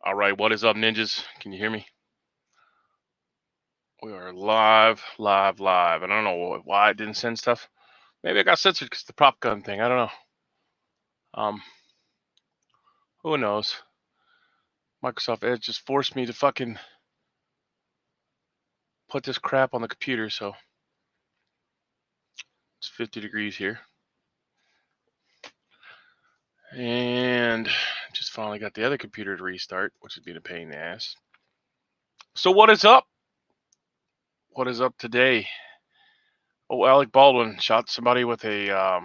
All right, what is up, ninjas? Can you hear me? We are live. I don't know why I didn't send stuff. Maybe I got censored because the prop gun thing. I don't know. Who knows? Microsoft Edge just forced me to fucking put this crap on the computer, so it's 50 degrees here. And just finally got the other computer to restart, which would be a pain in the ass. So what is up? What is up today? Oh, Alec Baldwin shot somebody with a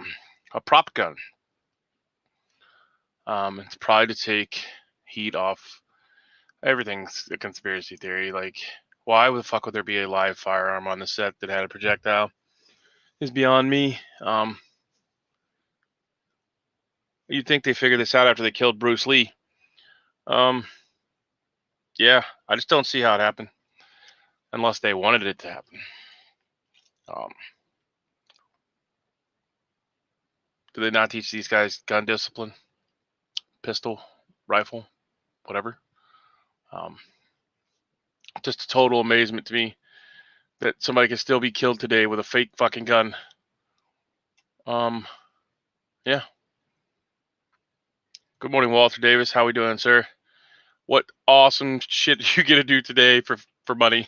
prop gun. It's probably to take heat off. Everything's a conspiracy theory. Like, why the fuck would there be a live firearm on the set that had a projectile? Is beyond me. You'd think they figured this out after they killed Bruce Lee. Yeah, I just don't see how it happened, unless they wanted it to happen. Do they not teach these guys gun discipline? Pistol, rifle, whatever. Just a total amazement to me that somebody can still be killed today with a fake fucking gun. Yeah. Good morning, Walter Davis. How we doing, sir? What awesome shit you get to do today for money?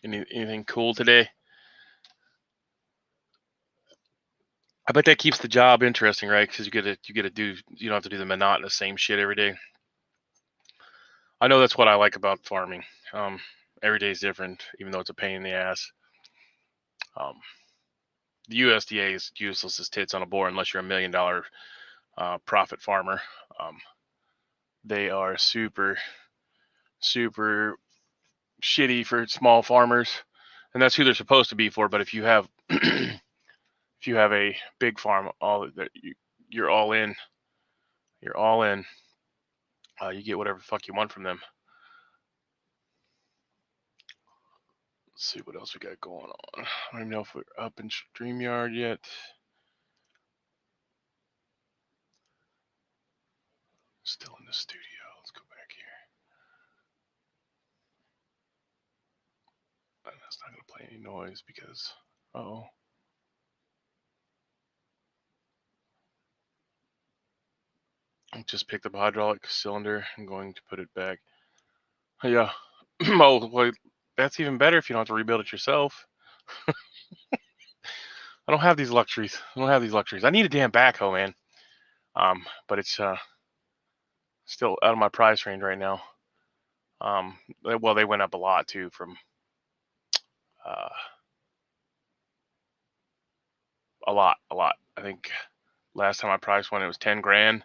Anything cool today? I bet that keeps the job interesting, right? Because you get to do, you don't have to do the monotonous same shit every day. I know that's what I like about farming. Every day is different, even though it's a pain in the ass. The USDA is useless as tits on a board unless you're $1 million profit farmer. They are super shitty for small farmers, and that's who they're supposed to be for. But if you have if you have a big farm, you're all in. You're all in. You get whatever the fuck you want from them. Let's see what else we got going on. I don't even know if we're up in StreamYard yet. Still in the studio. Let's go back here. That's not going to play any noise because, uh-oh. I just picked up a hydraulic cylinder. I'm going to put it back. Yeah. Oh, well, that's even better if you don't have to rebuild it yourself. I don't have these luxuries. I need a damn backhoe, man. But it's still out of my price range right now. Well, they went up a lot too from a lot. I think last time I priced one, it was 10 grand,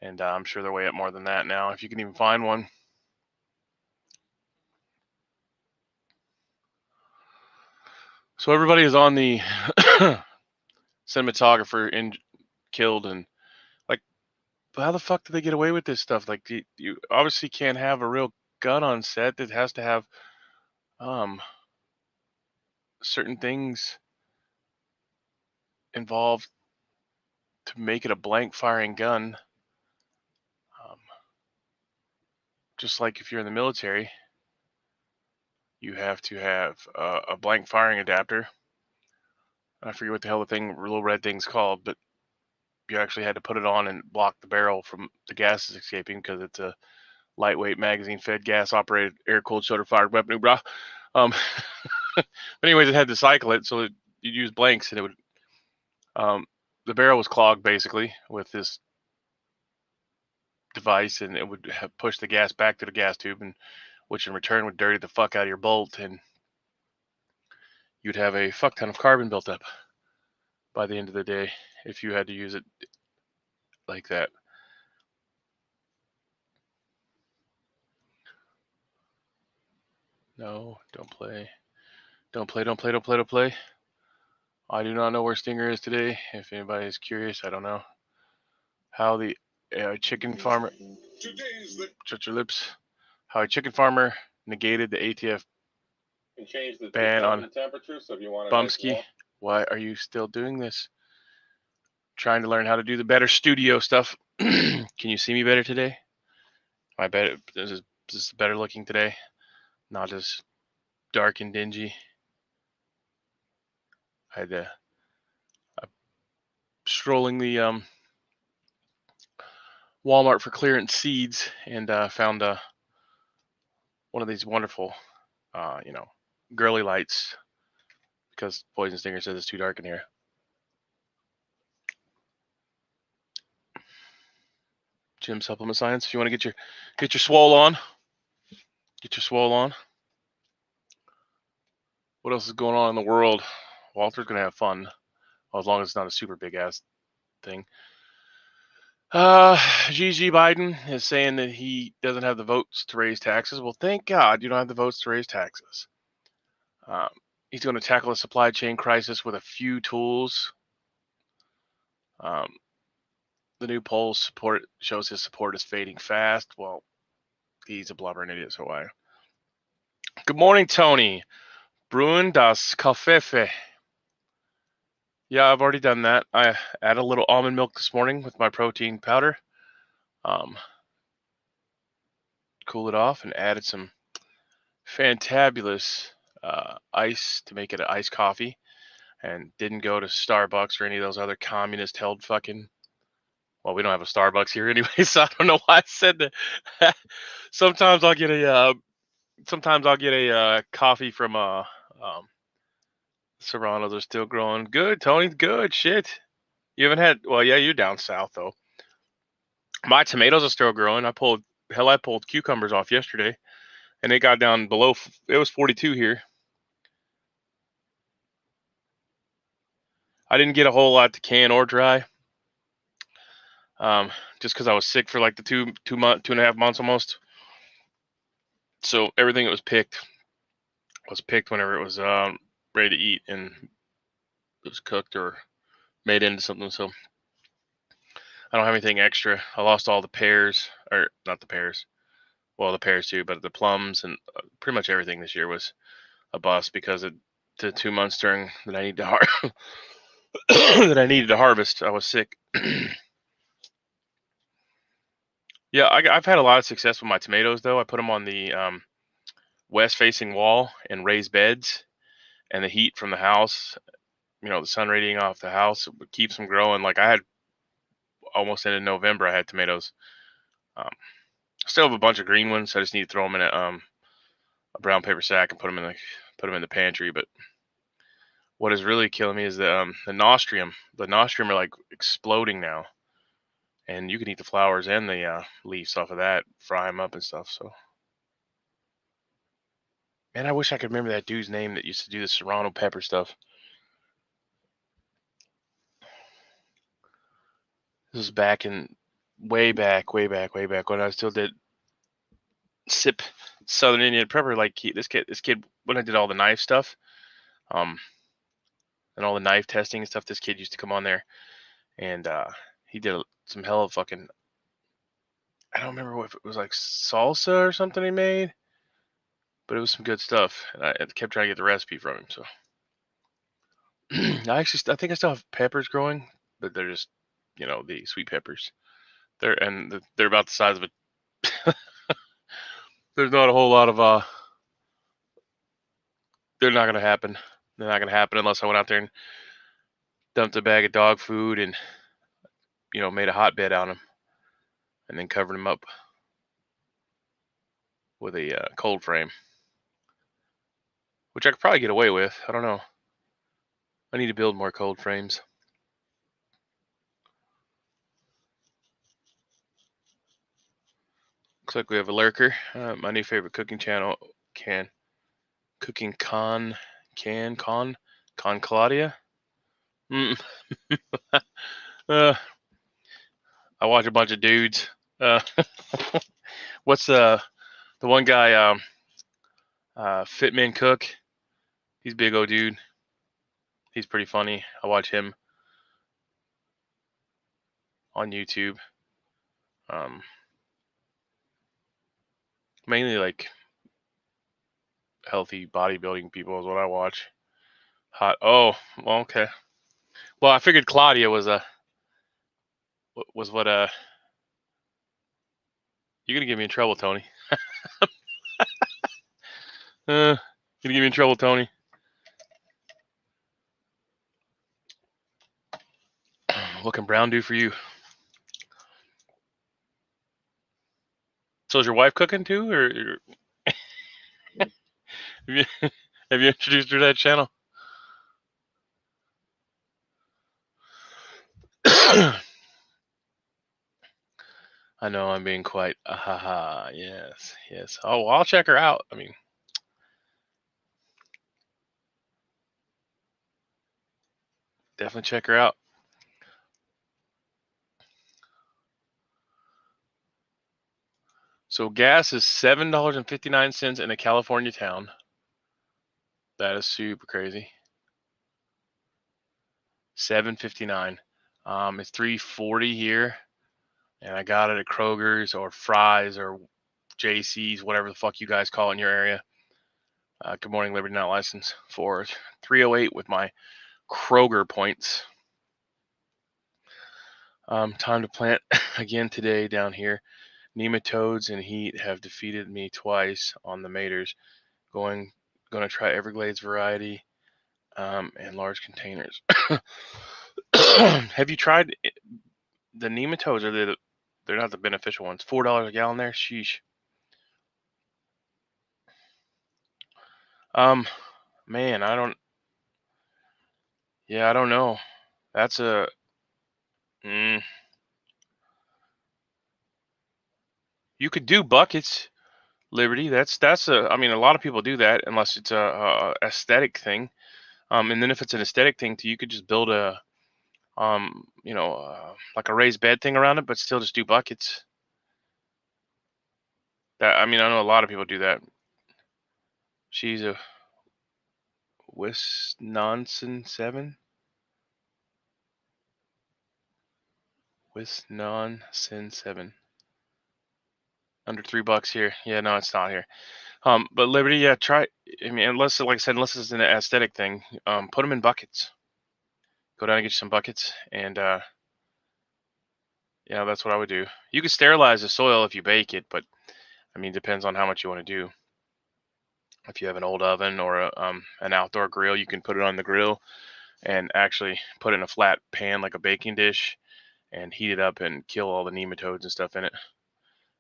and I'm sure they're way up more than that now, if you can even find one. So everybody is on the cinematographer killed, and like, how the fuck do they get away with this stuff? Like, you obviously can't have a real gun on set. That has to have certain things involved to make it a blank firing gun. Just like if you're in the military, you have to have a blank firing adapter. I forget what the hell the little red thing's called, but you actually had to put it on and block the barrel from the gases escaping because it's a lightweight magazine-fed, gas-operated, air-cooled, shoulder-fired weapon. But anyways, it had to cycle it, so you'd use blanks, and it would. The barrel was clogged basically with this device, and it would push the gas back to the gas tube, and which in return would dirty the fuck out of your bolt, and you'd have a fuck ton of carbon built up by the end of the day if you had to use it like that. No, don't play. Don't play. I do not know where Stinger is today. If anybody is curious, I don't know how the chicken farmer. Shut your lips. how a chicken farmer negated the ATF ban on Bumsky. Why are you still doing this? Trying to learn how to do the better studio stuff. Can you see me better today? I bet this is better looking today. Not as dark and dingy. I had strolling the Walmart for clearance seeds and found one of these wonderful, girly lights because Poison Stinger says it's too dark in here. Gym Supplement Science. If you want to get your swole on, What else is going on in the world? Walter's gonna have fun, well, as long as it's not a super big ass thing. Gigi Biden is saying that he doesn't have the votes to raise taxes. Well, thank God you don't have the votes to raise taxes. He's going to tackle the supply chain crisis with a few tools. The new poll support shows his support is fading fast. Well, he's a blubbering idiot, so why? Good morning, Tony. Brewing das Kaffee. Yeah, I've already done that. I added a little almond milk this morning with my protein powder. Cool it off and added some fantabulous ice to make it an iced coffee, and didn't go to Starbucks or any of those other communist held fucking. Well, we don't have a Starbucks here anyway, so I don't know why I said that. Sometimes I'll get a coffee from Serrano's are still growing. Good, Tony. Good shit. You haven't had. Well, yeah, you're down south though. My tomatoes are still growing. I pulled cucumbers off yesterday, and it got down below. It was 42 here. I didn't get a whole lot to can or dry, just because I was sick for like the 2.5 months almost. So everything that was picked whenever it was ready to eat, and it was cooked or made into something. So I don't have anything extra. I lost all the pears, or not the pears. Well, the pears too, but the plums and pretty much everything this year was a bust because of the 2 months during that I needed to that I needed to harvest. I was sick. Yeah, I've had a lot of success with my tomatoes though. I put them on the west-facing wall and raised beds, and the heat from the house, the sun radiating off the house, keeps them growing. Like I had almost in November, I had tomatoes. I still have a bunch of green ones. I just need to throw them in a brown paper sack and put them in the pantry. But what is really killing me is the nostrium. The nostrium are like exploding now, and you can eat the flowers and the leaves off of that, fry them up and stuff. So, man, I wish I could remember that dude's name that used to do the serrano pepper stuff. This was way back when I still did sip Southern Indian pepper. Like this kid, when I did all the knife stuff, and all the knife testing and stuff, this kid used to come on there, and he did some hell of fucking. I don't remember if it was like salsa or something he made, but it was some good stuff, and I kept trying to get the recipe from him. So I think I still have peppers growing, but they're just the sweet peppers. They're about the size of a. There's not a whole lot of they're not gonna happen. They're not gonna happen unless I went out there and dumped a bag of dog food and made a hotbed on them, and then covered them up with a cold frame, which I could probably get away with. I don't know. I need to build more cold frames. Looks like we have a lurker. My new favorite cooking channel, Cooking Con Claudia. I watch a bunch of dudes. What's the one guy? Fitman Cook. He's a big old dude. He's pretty funny. I watch him on YouTube. Mainly like healthy bodybuilding people is what I watch. Hot. Oh, well, okay. Well, I figured Claudia was what you're gonna get me in trouble, Tony. Gonna get me in trouble, Tony. What can Brown do for you? So is your wife cooking too, or have you, have you introduced her to that channel? I know I'm being quite yes, yes. Oh, well, I'll check her out. I mean, definitely check her out. So gas is $7.59 in a California town. That is super crazy. $7.59. It's $3.40 here, and I got it at Kroger's or Fry's or JC's, whatever the fuck you guys call it in your area. Good morning, Liberty Not License for $3.08 with my Kroger points. Time to plant again today down here. Nematodes and heat have defeated me twice on the maters. Going to try Everglades variety and large containers. Have you tried the nematodes? They're not the beneficial ones. $4 a gallon there. Sheesh. Man, I don't know. That's a you could do buckets, Liberty. That's a. I mean, a lot of people do that unless it's a aesthetic thing. And then if it's an aesthetic thing, you could just build a like a raised bed thing around it, but still just do buckets. I know a lot of people do that. She's a Wisconsin 7. Wisconsin 7. Under $3 here. Yeah, no, it's not here. But Liberty, yeah, try. I mean, unless, like I said, unless it's an aesthetic thing, put them in buckets. Go down and get you some buckets, and yeah, that's what I would do. You could sterilize the soil if you bake it, but I mean, depends on how much you want to do. If you have an old oven or an outdoor grill, you can put it on the grill and actually put it in a flat pan like a baking dish and heat it up and kill all the nematodes and stuff in it.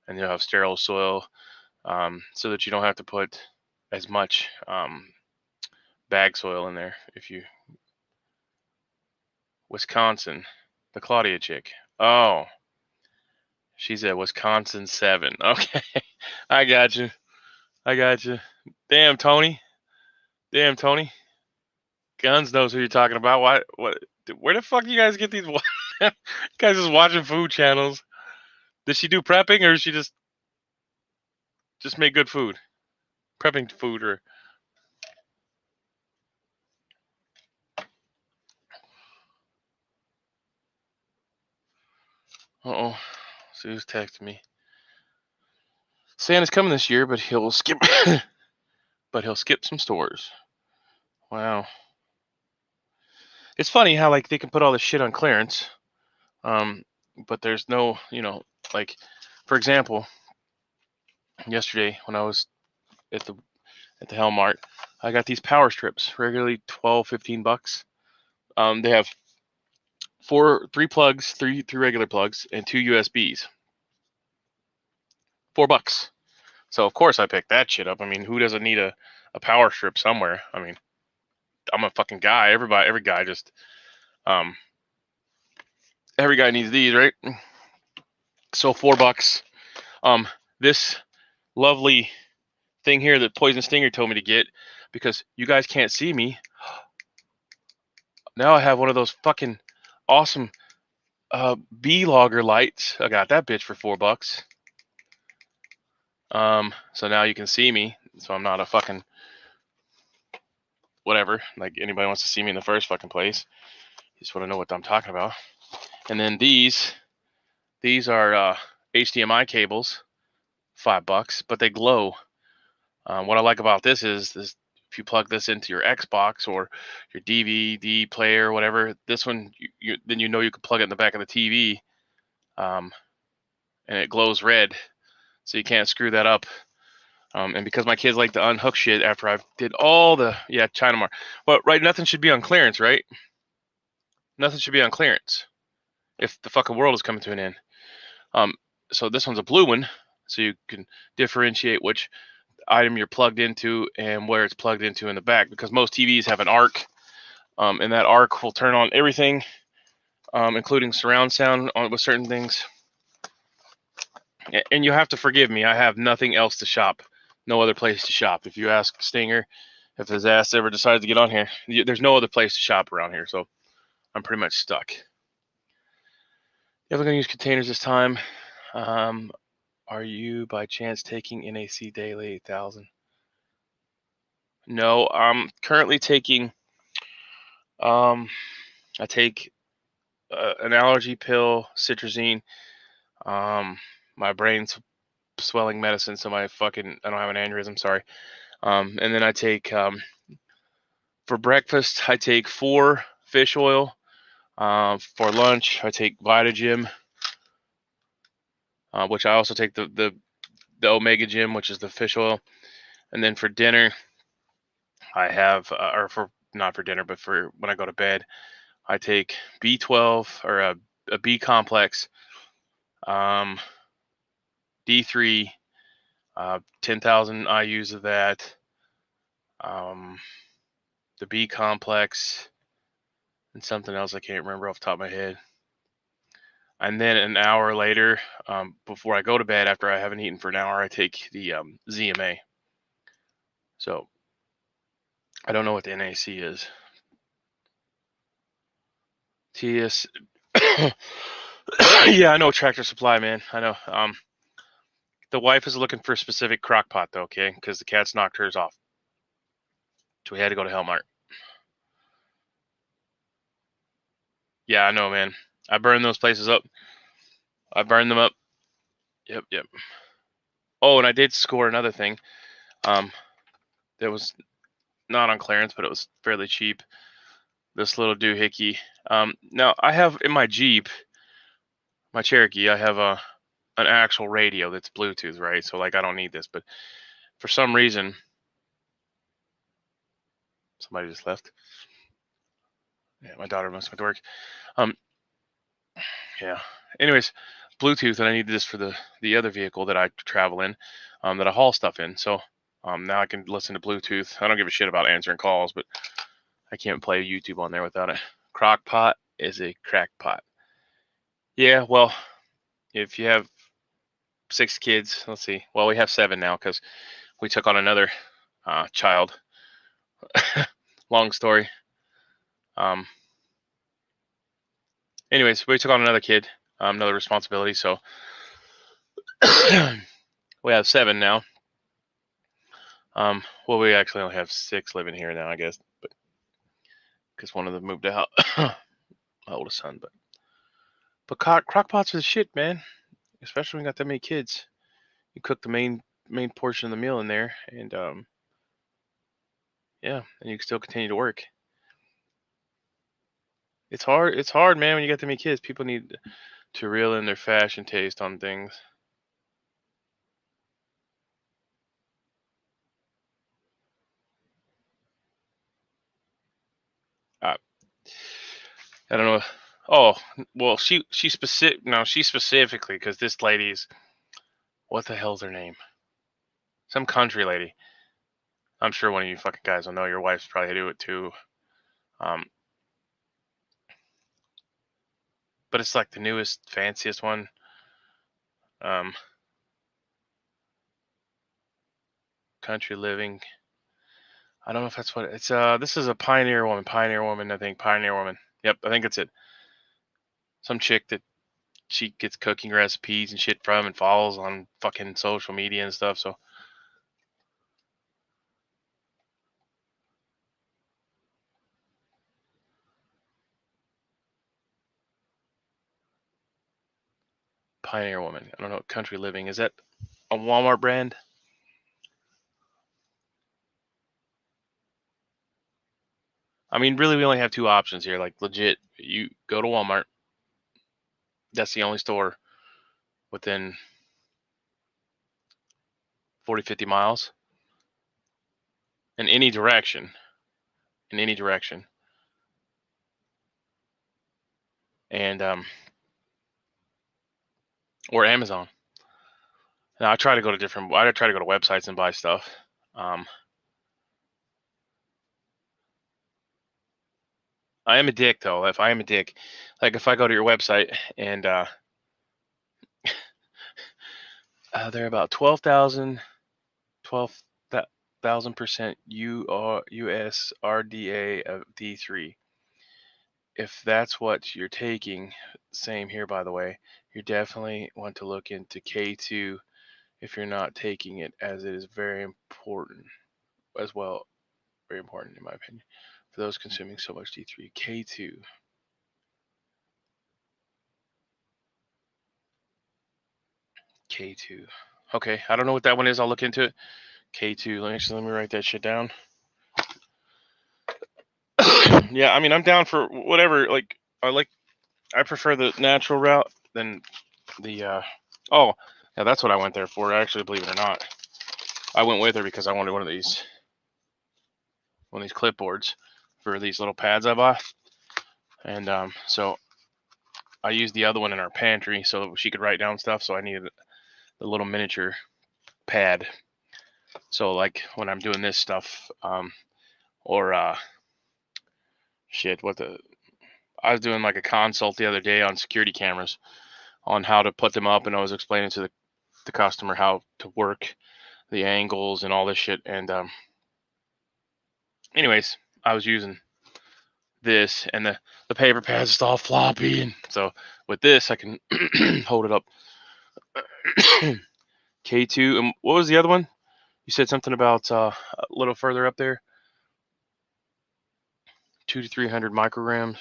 And you'll have sterile soil so that you don't have to put as much bag soil in there. If you Wisconsin, the Claudia chick. Oh, she's at Wisconsin 7. Okay, I got you. Damn, Tony. Guns knows who you're talking about. What? Where the fuck you guys get these? You guys just watching food channels. Does she do prepping or does she just make good food? Prepping food or? Uh-oh. See who's texting me. Santa's coming this year, but he'll skip some stores. Wow. It's funny how like they can put all this shit on clearance. But there's no, like for example, yesterday when I was at the Helmart, I got these power strips, regularly $12-15. They have three plugs, three regular plugs, and 2 USBs. $4. So of course I picked that shit up. I mean, who doesn't need a power strip somewhere? I mean, I'm a fucking guy. Every guy just every guy needs these, right? So $4. This lovely thing here that Poison Stinger told me to get, because you guys can't see me. Now I have one of those fucking awesome bee logger lights. I got that bitch for $4. So now you can see me. So I'm not a fucking whatever. Like anybody wants to see me in the first fucking place. You just want to know what I'm talking about. And then these are HDMI cables $5, but they glow. What I like about this is if you plug this into your Xbox or your DVD player or whatever, this one then you know you can plug it in the back of the TV, and it glows red, so you can't screw that up. And because my kids like to unhook shit after I've did all the China Mart, but right, nothing should be on clearance, right? Nothing should be on clearance if the fucking world is coming to an end. So this one's a blue one, so you can differentiate which item you're plugged into and where it's plugged into in the back, because most TVs have an arc, and that arc will turn on everything, including surround sound with certain things. And you have to forgive me, I have nothing else to shop, no other place to shop. If you ask Stinger if his ass ever decides to get on here, there's no other place to shop around here, so I'm pretty much stuck. If I'm going to use containers this time, are you by chance taking NAC daily 8,000? No, I'm currently taking, I take an allergy pill, citrazine, my brain's swelling medicine, so I don't have an aneurysm, sorry. And then I take, for breakfast, I take 4 fish oil. For lunch, I take Vitagym, which I also take the Omega Gym, which is the fish oil. And then for dinner, I have, not for dinner, but for when I go to bed, I take B12 or a B complex, D3, 10,000 IUs of that, the B complex, and something else I can't remember off the top of my head. And then an hour later, before I go to bed, after I haven't eaten for an hour, I take the ZMA. So I don't know what the NAC is. TS. Yeah, I know Tractor Supply, man. I know. The wife is looking for a specific crock pot, though, okay? Because the cats knocked hers off. So we had to go to Hellmart. Yeah, I know, man. I burned those places up. I burned them up. Yep. Oh, and I did score another thing. That was not on clearance, but it was fairly cheap. This little doohickey. Now I have in my Jeep, my Cherokee, I have an actual radio that's Bluetooth, right? So like I don't need this, but for some reason, somebody just left. Yeah, my daughter must have to work. Yeah. Anyways, Bluetooth, and I need this for the other vehicle that I travel in, that I haul stuff in. So now I can listen to Bluetooth. I don't give a shit about answering calls, but I can't play YouTube on there without it. Crock pot is a crackpot. Yeah, well, if you have 6 kids, let's see. Well, we have 7 now because we took on another child. Long story. Anyways, we took on another kid, another responsibility. So we have 7 now. Well, we actually only have 6 living here now, I guess, but because one of them moved out, my oldest son. But crock pots are the shit, man. Especially when you got that many kids. You cook the main portion of the meal in there, and yeah, and you can still continue to work. It's hard, man, when you got that many kids. People need to reel in their fashion taste on things. Uh, I don't know. Oh, well, she specifically, because this lady's, what the hell's her name? Some country lady. I'm sure one of you fucking guys will know. Your wife's probably do it too. But it's like the newest, fanciest one. Country living. I don't know if that's what it's. This is a Pioneer Woman. I think Pioneer Woman. Yep, I think it's it. Some chick that she gets cooking recipes and shit from and follows on fucking social media and stuff. So Pioneer Woman. I don't know. Country living, is that? a Walmart brand. I mean, really, we only have two options here. Like, legit, you go to Walmart. That's the only store within 40, 50 miles in any direction. In any direction. And, or Amazon. Now, I try to go to websites and buy stuff. I am a dick, though. If I am a dick, like if I go to your website and they're about 12,000% USRDA of D3. If that's what you're taking, same here, by the way, you definitely want to look into K2 if you're not taking it, as it is very important as well. Very important, in my opinion, for those consuming so much D3. K2. K2. Okay, I don't know what that one is. I'll look into it. K2. Let me write that shit down. Yeah, I mean, I'm down for whatever. Like, I prefer the natural route than the. Oh, yeah, that's what I went there for. Actually, believe it or not, I went with her because I wanted one of these clipboards for these little pads I bought, and so I used the other one in our pantry so she could write down stuff. So I needed the little miniature pad. So like when I'm doing this stuff, or shit, I was doing like a consult the other day on security cameras on how to put them up, and I was explaining to the customer how to work the angles and all this shit. And anyways, I was using this, and the paper pad's just all floppy, and so with this I can hold it up. K2, and what was the other one? You said something about a little further up there. 200 to 300 micrograms.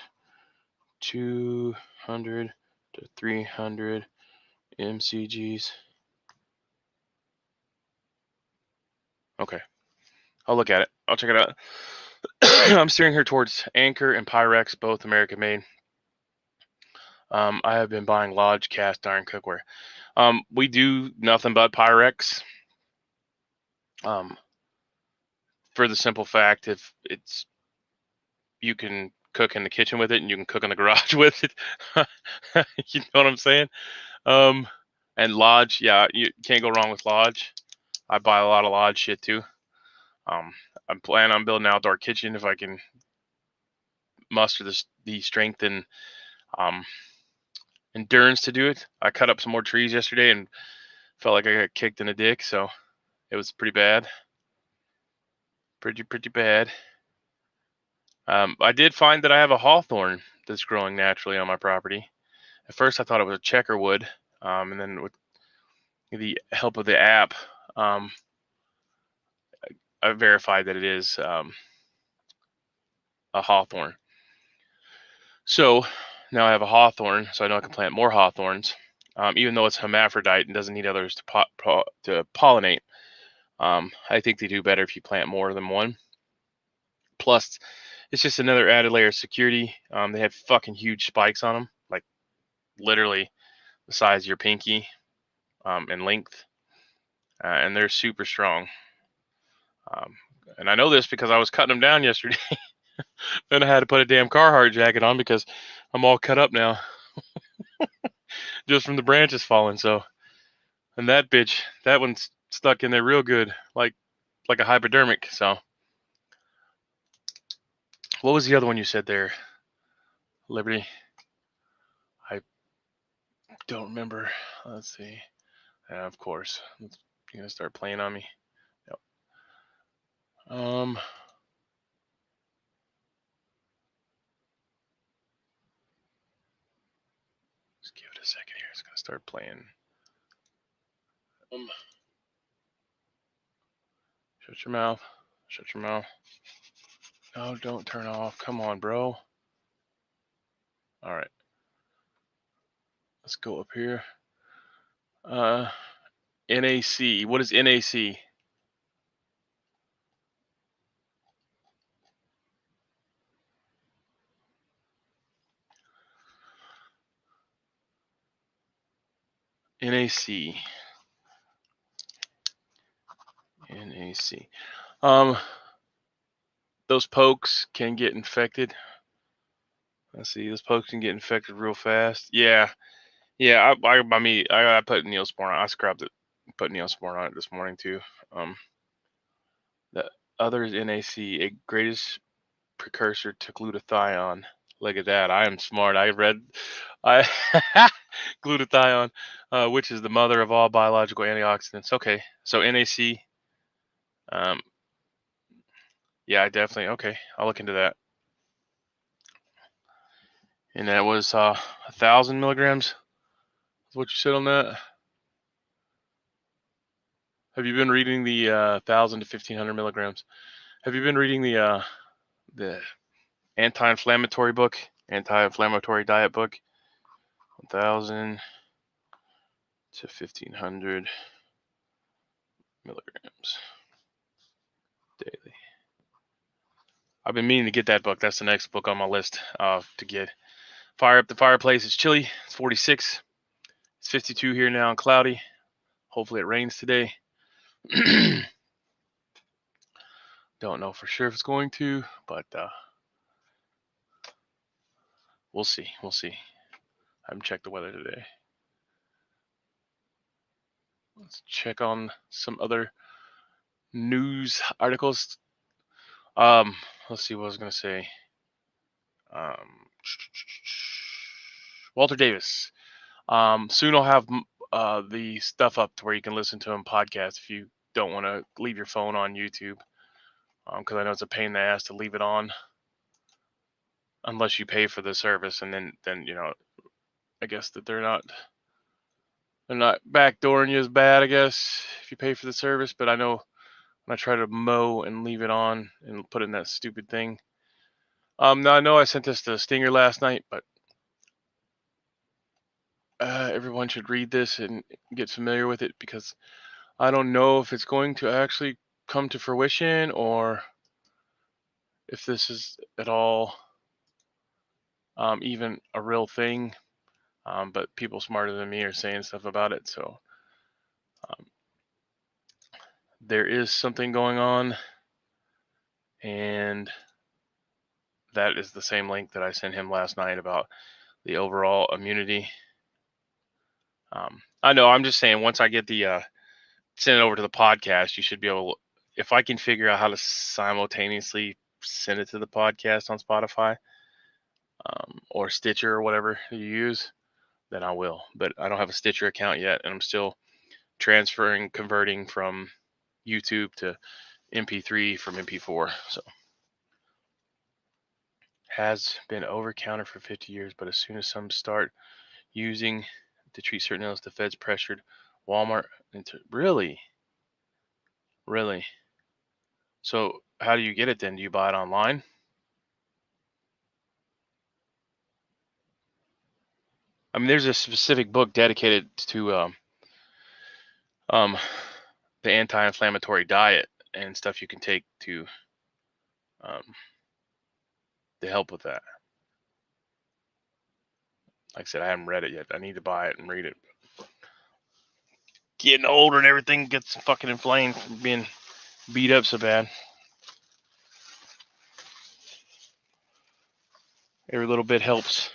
200 to 300 mcgs. Okay, I'll look at it. I'll check it out. I'm steering her towards Anchor and Pyrex, both American made. I have been buying Lodge cast iron cookware. We do nothing but Pyrex. For the simple fact, if you can cook in the kitchen with it, and you can cook in the garage with it. You know what I'm saying? And Lodge, yeah, you can't go wrong with Lodge. I buy a lot of Lodge shit too. I'm planning on building an outdoor kitchen if I can muster the strength and endurance to do it. I cut up some more trees yesterday and felt like I got kicked in the dick, so it was pretty bad. Pretty bad. I did find that I have a hawthorn that's growing naturally on my property. At first, I thought it was a checkerwood, and then with the help of the app, I verified that it is a hawthorn. So now I have a hawthorn, so I know I can plant more hawthorns, even though it's hermaphrodite and doesn't need others to pollinate. I think they do better if you plant more than one. Plus, it's just another added layer of security. They have fucking huge spikes on them, like literally the size of your pinky in length, and they're super strong. And I know this because I was cutting them down yesterday. Then I had to put a damn Carhartt jacket on because I'm all cut up now, just from the branches falling. So, and that one's stuck in there real good, like a hypodermic. So, what was the other one you said there, Liberty? I don't remember. Let's see. Of course, you're gonna start playing on me. Yep. Just give it a second here. It's gonna start playing. Shut your mouth. Shut your mouth. No, don't turn off. Come on, bro. All right. Let's go up here. NAC. What is NAC? NAC. NAC. Those pokes can get infected. Let's see. Those pokes can get infected real fast. Yeah. Yeah. I put Neosporin on. I scrubbed it. Put Neosporin on it this morning too. The other is NAC, a greatest precursor to glutathione. Look at that. I am smart. I glutathione, which is the mother of all biological antioxidants. Okay, so NAC. Yeah, I definitely. Okay, I'll look into that. And that was 1,000 milligrams. That's what you said on that. Have you been reading the 1,000 to 1,500 milligrams? Have you been reading the anti-inflammatory book, anti-inflammatory diet book? 1,000 to 1,500 milligrams daily. I've been meaning to get that book. That's the next book on my list to get. Fire up the fireplace. It's chilly. It's 46. It's 52 here now and cloudy. Hopefully it rains today. Don't know for sure if it's going to, but we'll see. We'll see. I haven't checked the weather today. Let's check on some other news articles. Let's see what I was going to say. Walter Davis. Soon I'll have the stuff up to where you can listen to him podcast if you don't want to leave your phone on YouTube. Because I know it's a pain in the ass to leave it on unless you pay for the service, and then I guess that they're not backdooring you as bad, I guess, if you pay for the service. But I know when I try to mow and leave it on and put in that stupid thing. Now I know I sent this to Stinger last night, but everyone should read this and get familiar with it, because I don't know if it's going to actually come to fruition or if this is at all even a real thing. But people smarter than me are saying stuff about it, so there is something going on, and that is the same link that I sent him last night about the overall immunity. I know, I'm just saying, once I get the send it over to the podcast, you should be able, if I can figure out how to simultaneously send it to the podcast on Spotify or Stitcher or whatever you use, then I will. But I don't have a Stitcher account yet, and I'm still converting from YouTube to MP3 from MP4. So has been over counter for 50 years, but as soon as some start using to treat certain illness, the Fed's pressured Walmart into really. So how do you get it then? Do you buy it online? I mean, there's a specific book dedicated to the anti-inflammatory diet and stuff you can take to help with that. Like I said, I haven't read it yet. I need to buy it and read it. Getting older and everything gets fucking inflamed from being beat up so bad. Every little bit helps.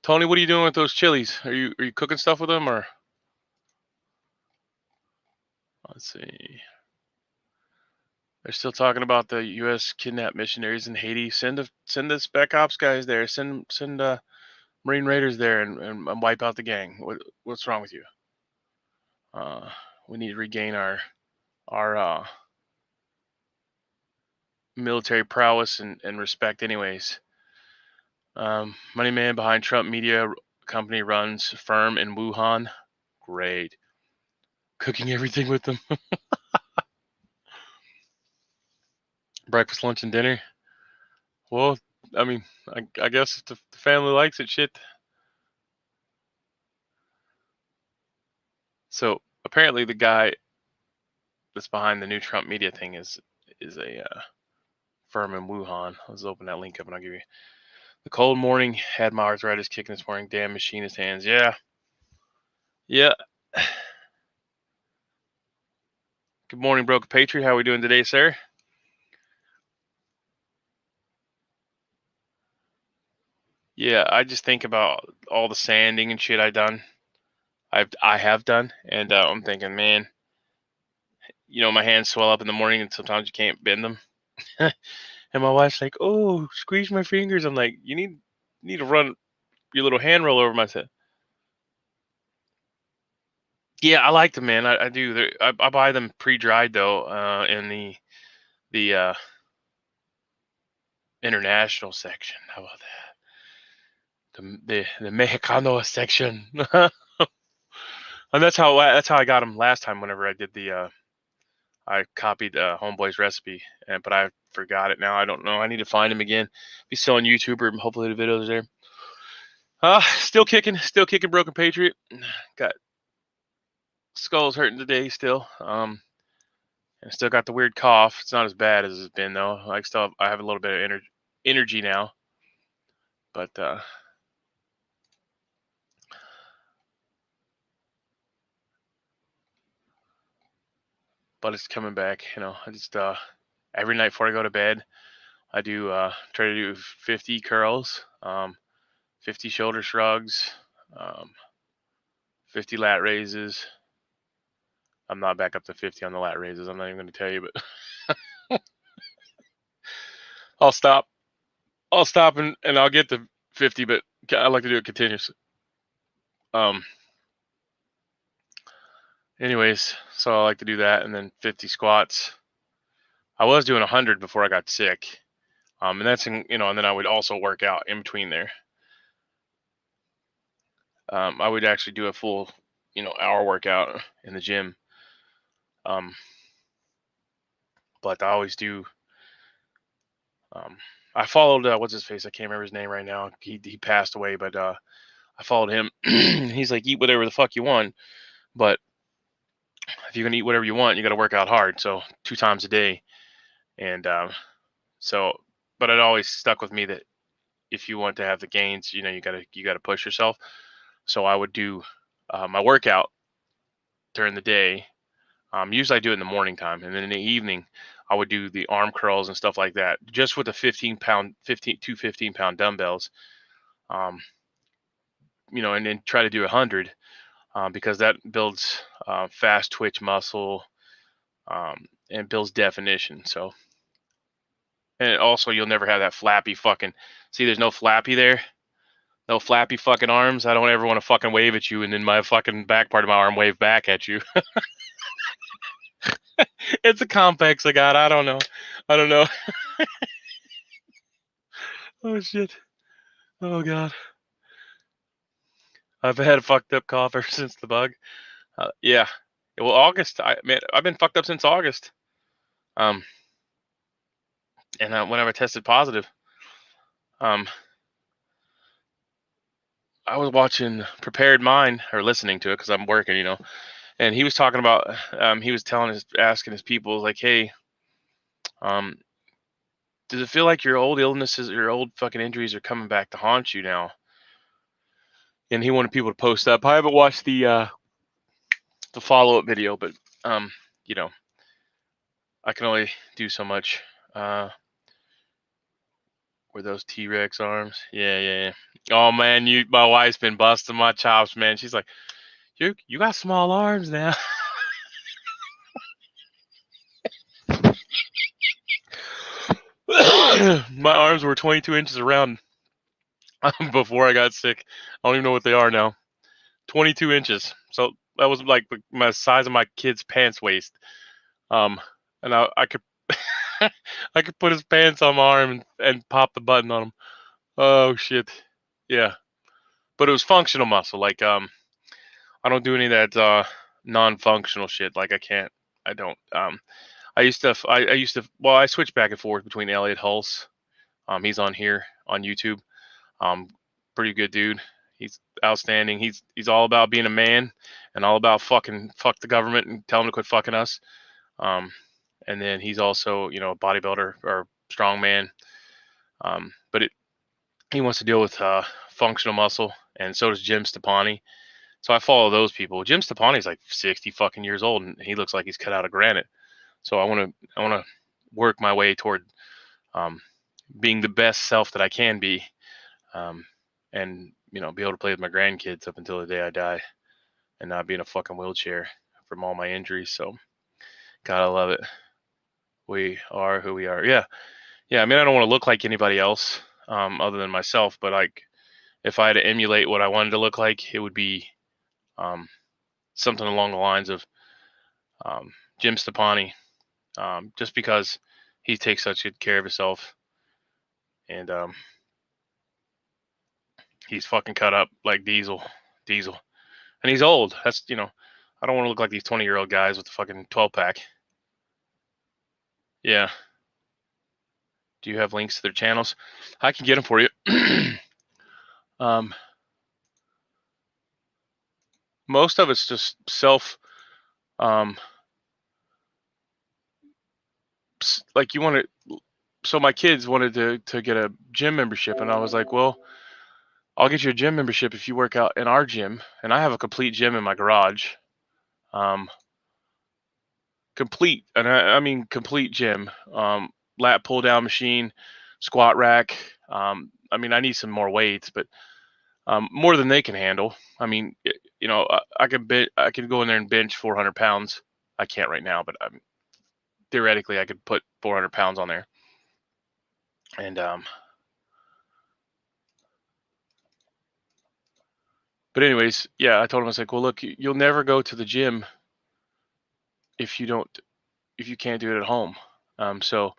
Tony, what are you doing with those chilies? Are you cooking stuff with them, or? Let's see. They're still talking about the U.S. kidnapped missionaries in Haiti. Send the Spec Ops guys there. Send Marine Raiders there and wipe out the gang. What's wrong with you? We need to regain our military prowess and respect, anyways. Money man behind Trump media company runs firm in Wuhan. Great. Cooking everything with them. Breakfast, lunch, and dinner. Well, I mean, I guess if the family likes it, shit. So apparently the guy that's behind the new Trump media thing is a firm in Wuhan. Let's open that link up and I'll give you. The cold morning had my arthritis kicking this morning. Damn machinist hands. Yeah. Yeah. Good morning, Broken Patriot. How are we doing today, sir? Yeah, I just think about all the sanding and shit I have done, and I'm thinking, man, my hands swell up in the morning, and sometimes you can't bend them. And my wife's like, "Oh, squeeze my fingers." I'm like, "You need to run your little hand roll over my head." Yeah, I like them, man. I do. I buy them pre-dried though, in the international section. How about that? The Mexicano section. And that's how I got them last time. Whenever I did I copied Homeboy's recipe, but I forgot it now. I don't know. I need to find him again. Be still on YouTube, or hopefully the videos there. Still kicking, Broken Patriot. Got skulls hurting today still. And I still got the weird cough. It's not as bad as it's been though. I have a little bit of energy now, but it's coming back. I just every night before I go to bed, I do try to do 50 curls, 50 shoulder shrugs, 50 lat raises. I'm not back up to 50 on the lat raises. I'm not even going to tell you, but I'll stop. And I'll get to 50, but I like to do it continuously. Anyways, so I like to do that, and then 50 squats. I was doing 100 before I got sick. And that's and then I would also work out in between there. I would actually do a full, hour workout in the gym. But I always do. I followed what's his face? I can't remember his name right now. He passed away, but I followed him. He's like, eat whatever the fuck you want, but if you're gonna eat whatever you want, you got to work out hard. So 2 times a day, and but it always stuck with me that if you want to have the gains, you gotta push yourself. So I would do my workout during the day. Usually I do it in the morning time, and then in the evening I would do the arm curls and stuff like that, just with the 15 pound dumbbells. And then try to do 100 because that builds fast twitch muscle and builds definition. So, and also you'll never have that flappy fucking. See, there's no flappy there. No flappy fucking arms. I don't ever want to fucking wave at you and then my fucking back part of my arm wave back at you. It's a complex I got. I don't know. Oh shit. Oh god. I've had a fucked up cough ever since the bug. Yeah. Well, August. I've been fucked up since August. And whenever I tested positive, I was watching Prepared Mind, or listening to it because I'm working, and he was talking about. He was asking his people, like, hey, does it feel like your old illnesses, your old fucking injuries are coming back to haunt you now? And he wanted people to post up. I haven't watched the follow-up video, but I can only do so much. Were those T-Rex arms? Yeah. Oh man, my wife's been busting my chops, man. She's like, you got small arms now. My arms were 22 inches around before I got sick. I don't even know what they are now. 22 inches. So that was like my size of my kid's pants waist. And I could I could put his pants on my arm and pop the button on him. Oh shit. Yeah. But it was functional muscle. Like I don't do any of that non-functional shit. Like I don't. I used to well, I switched back and forth between Elliot Hulse. He's on here on YouTube. Pretty good dude. He's outstanding. He's all about being a man, and all about fuck the government and tell them to quit fucking us. And then he's also, a bodybuilder or strongman. But he wants to deal with functional muscle, and so does Jim Stepani. So I follow those people. Jim Stepani is like 60 fucking years old, and he looks like he's cut out of granite. So I want to work my way toward being the best self that I can be, and be able to play with my grandkids up until the day I die, and not be in a fucking wheelchair from all my injuries. So gotta love it. We are who we are. Yeah. I mean, I don't want to look like anybody else other than myself, but like if I had to emulate what I wanted to look like, it would be something along the lines of Jim Stepani, just because he takes such good care of himself, and he's fucking cut up like Diesel, and he's old. That's I don't want to look like these 20-year-old guys with the fucking 12-pack. Yeah. Do you have links to their channels? I can get them for you. Most of it's just self. Like you want to. So my kids wanted to get a gym membership, and I was like, well, I'll get you a gym membership if you work out in our gym, and I have a complete gym in my garage. Complete, and I mean complete gym. Lat pull down machine, squat rack. I mean, I need some more weights, but more than they can handle. I mean, I could go in there and bench 400 pounds. I can't right now, but theoretically I could put 400 pounds on there. And but anyways, yeah, I told him, I was like, well, look, you'll never go to the gym if you can't do it at home. So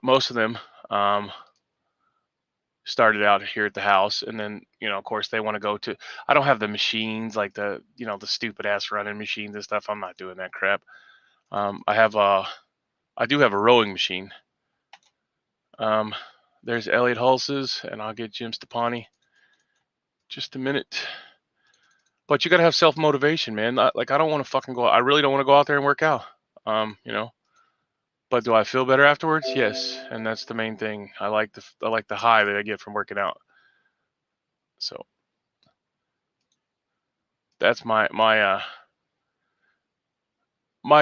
most of them started out here at the house, and then of course they want to go to. I don't have the machines like the the stupid ass running machines and stuff. I'm not doing that crap. I do have a rowing machine. There's Elliot Hulse's, and I'll get Jim Stepani. Just a minute. But you gotta have self motivation, man. Like I don't want to fucking go. I really don't want to go out there and work out. But do I feel better afterwards? Yes, and that's the main thing. I like the high that I get from working out. So that's my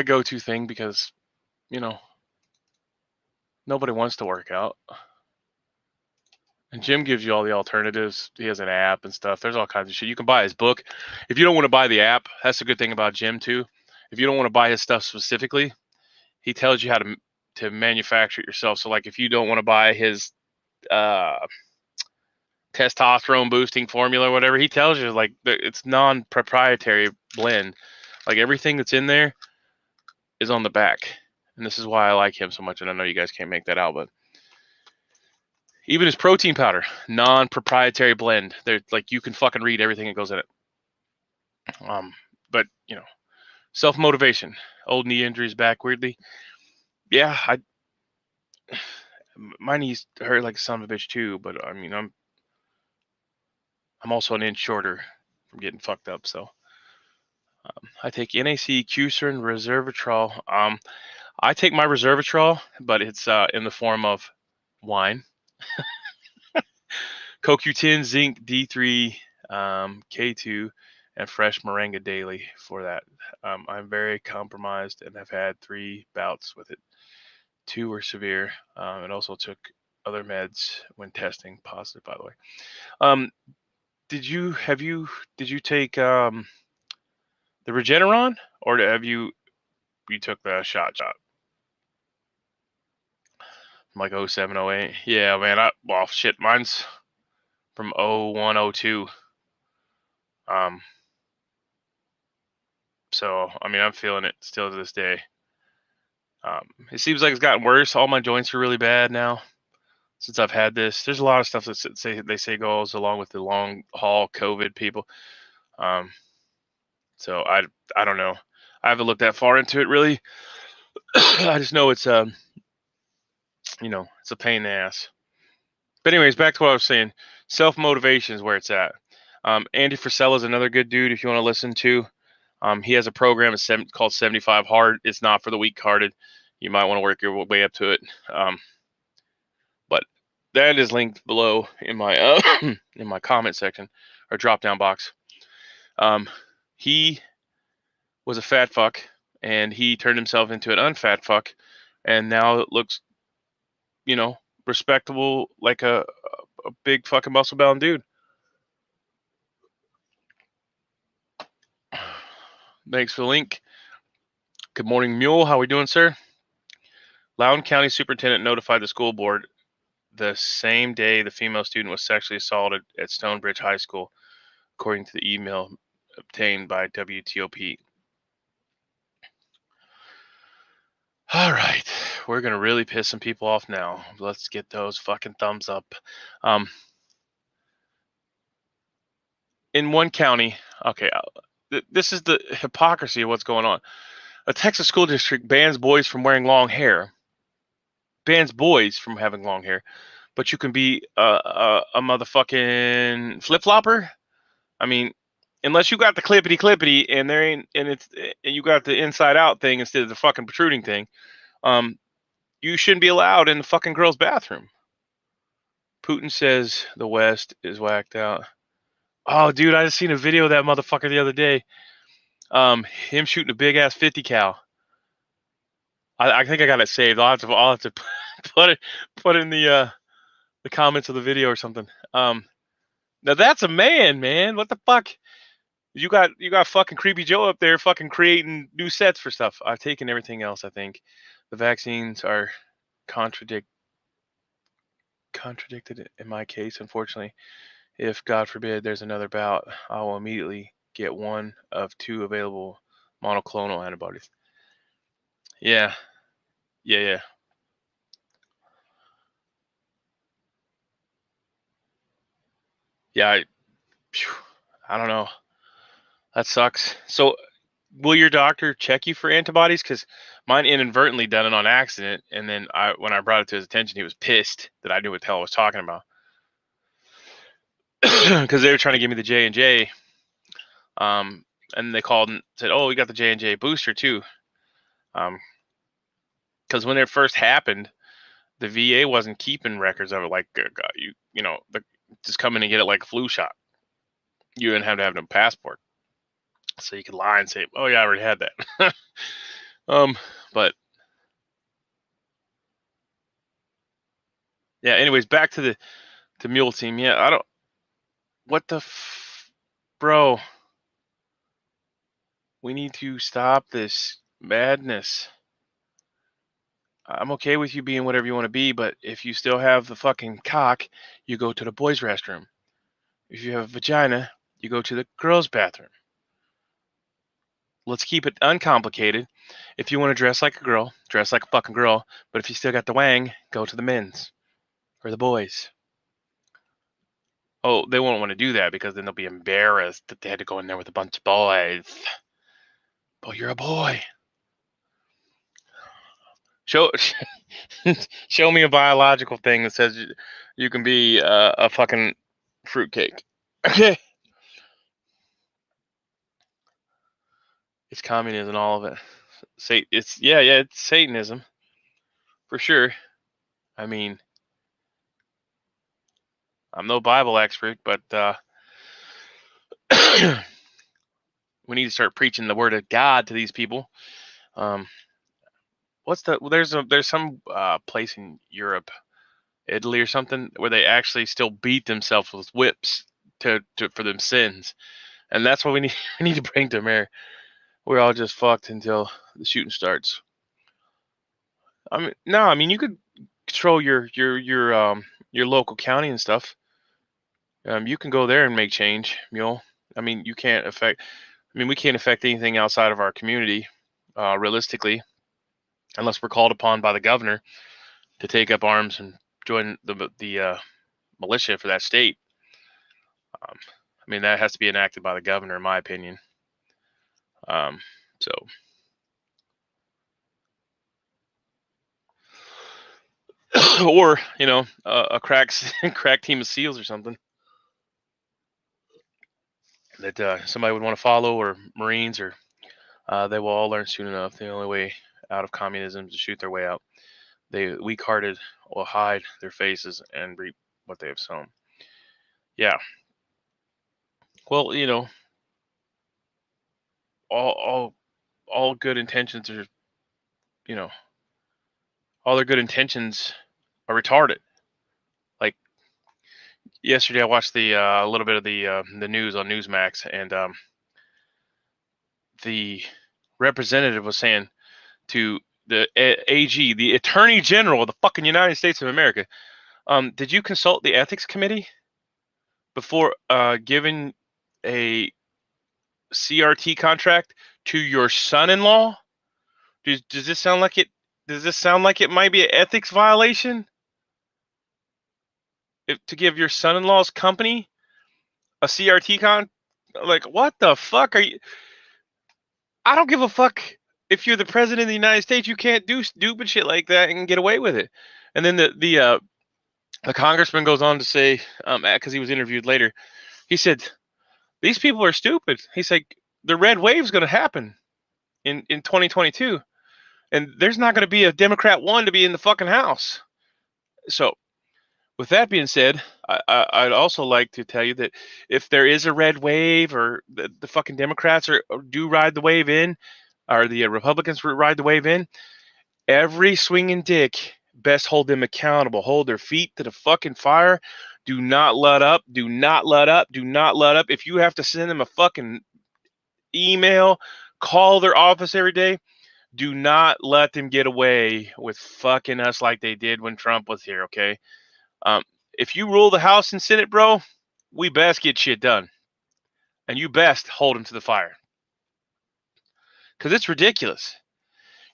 go-to thing, because nobody wants to work out. And Jim gives you all the alternatives. He has an app and stuff. There's all kinds of shit. You can buy his book. If you don't want to buy the app, that's a good thing about Jim too. If you don't want to buy his stuff specifically, he tells you how to manufacture it yourself. So like if you don't want to buy his testosterone boosting formula or whatever, he tells you like it's non-proprietary blend. Like everything that's in there is on the back. And this is why I like him so much. And I know you guys can't make that out, but even his protein powder, non-proprietary blend. They're like, you can fucking read everything that goes in it. But self-motivation. Old knee injuries back weirdly. Yeah, my knees hurt like a son of a bitch too. But I mean, I'm also an inch shorter from getting fucked up. So I take NAC, Qcerin, resveratrol. I take my resveratrol, but it's in the form of wine. CoQ10, zinc, D3, K2, and fresh moringa daily for that. I'm very compromised and have had 3 bouts with it. 2 were severe, and also took other meds when testing positive, by the way. Did you take the Regeneron, or have you took the shot? Like 07, 08? Yeah, man. Well, shit, mine's from 01, 02. So I mean, I'm feeling it still to this day. It seems like it's gotten worse. All my joints are really bad now since I've had this. There's a lot of stuff that they say goes along with the long haul COVID people. So I don't know. I haven't looked that far into it really. I just know it's it's a pain in the ass. But anyways, back to what I was saying. Self-motivation is where it's at. Andy Frisella is another good dude if you want to listen to. He has a program called 75 Hard. It's not for the weak-hearted. You might want to work your way up to it. But that is linked below in my in my comment section or drop-down box. He was a fat fuck, and he turned himself into an unfat fuck, and now it looks, respectable, like a big fucking muscle-bound dude. Thanks for the link. Good morning, Mule. How we doing, sir? Loudoun County Superintendent notified the school board the same day the female student was sexually assaulted at Stonebridge High School, according to the email obtained by WTOP. All right, we're going to really piss some people off now. Let's get those fucking thumbs up. In one county, okay, this is the hypocrisy of what's going on. A Texas school district bans boys from wearing long hair, bans boys from having long hair, but you can be a motherfucking flip-flopper. I mean, unless you got the clippity and there ain't, and you got the inside out thing instead of the fucking protruding thing, you shouldn't be allowed in the fucking girls' bathroom. Putin says the West is whacked out. Oh, dude, I just seen a video of that motherfucker the other day. Him shooting a big ass 50 cal. I think I got it saved. I'll have to put it in the comments of the video or something. Now that's a man. What the fuck? You got fucking Creepy Joe up there fucking creating new sets for stuff. I've taken everything else, I think. The vaccines are contradicted in my case, unfortunately. If, God forbid, there's another bout, I will immediately get one of 2 available monoclonal antibodies. Yeah. Yeah. Yeah, I don't know. That sucks. So, will your doctor check you for antibodies? Because mine inadvertently done it on accident, and then when I brought it to his attention, he was pissed that I knew what the hell I was talking about. Because they were trying to give me the J&J, and they called and said, "Oh, we got the J&J booster too." Because when it first happened, the VA wasn't keeping records of it. Like just come in and get it like a flu shot. You didn't have to have no passport, so you could lie and say, "Oh yeah, I already had that." But yeah. Anyways, back to the mule team. Yeah, I don't. What the bro? We need to stop this madness. I'm okay with you being whatever you want to be, but if you still have the fucking cock, you go to the boys' restroom. If you have a vagina, you go to the girls' bathroom. Let's keep it uncomplicated. If you want to dress like a girl, dress like a fucking girl. But if you still got the wang, go to the men's or the boys. Oh, they won't want to do that because then they'll be embarrassed that they had to go in there with a bunch of boys. But you're a boy. Show me a biological thing that says you can be a fucking fruitcake. Okay. It's communism, all of it. It's Satanism for sure. I mean, I'm no Bible expert, but we need to start preaching the word of God to these people. There's some place in Europe, Italy or something, where they actually still beat themselves with whips for them sins, and that's what we need to bring to America. We're all just fucked until the shooting starts. I mean, you could control your local county and stuff. You can go there and make change, Mule. I mean, we can't affect anything outside of our community, realistically, unless we're called upon by the governor to take up arms and join the militia for that state. I mean, that has to be enacted by the governor, in my opinion. So. Or a crack team of SEALs or something. that somebody would want to follow, or Marines, or they will all learn soon enough. The only way out of communism is to shoot their way out. They weak-hearted will hide their faces and reap what they have sown. Yeah. Well, all good intentions are, all their good intentions are retarded. Like yesterday, I watched a little bit of the news on Newsmax, and the representative was saying to the AG, the Attorney General of the fucking United States of America, did you consult the ethics committee before giving a CRT contract to your son-in-law? Does this sound like it? Does this sound like it might be an ethics violation? To give your son-in-law's company a CRT like, what the fuck are you? I don't give a fuck if you're the president of the United States. You can't do stupid shit like that and get away with it. And then the congressman goes on to say, because he was interviewed later, he said, these people are stupid. He's like, the red wave's going to happen in 2022, and there's not going to be a Democrat one to be in the fucking House. So, with that being said, I'd also like to tell you that if there is a red wave, or the fucking Democrats do ride the wave in, or the Republicans ride the wave in, every swinging dick best hold them accountable. Hold their feet to the fucking fire. Do not let up. Do not let up. Do not let up. If you have to send them a fucking email, call their office every day, do not let them get away with fucking us like they did when Trump was here, okay? If you rule the House and Senate, bro, we best get shit done. And you best hold them to the fire. Because it's ridiculous.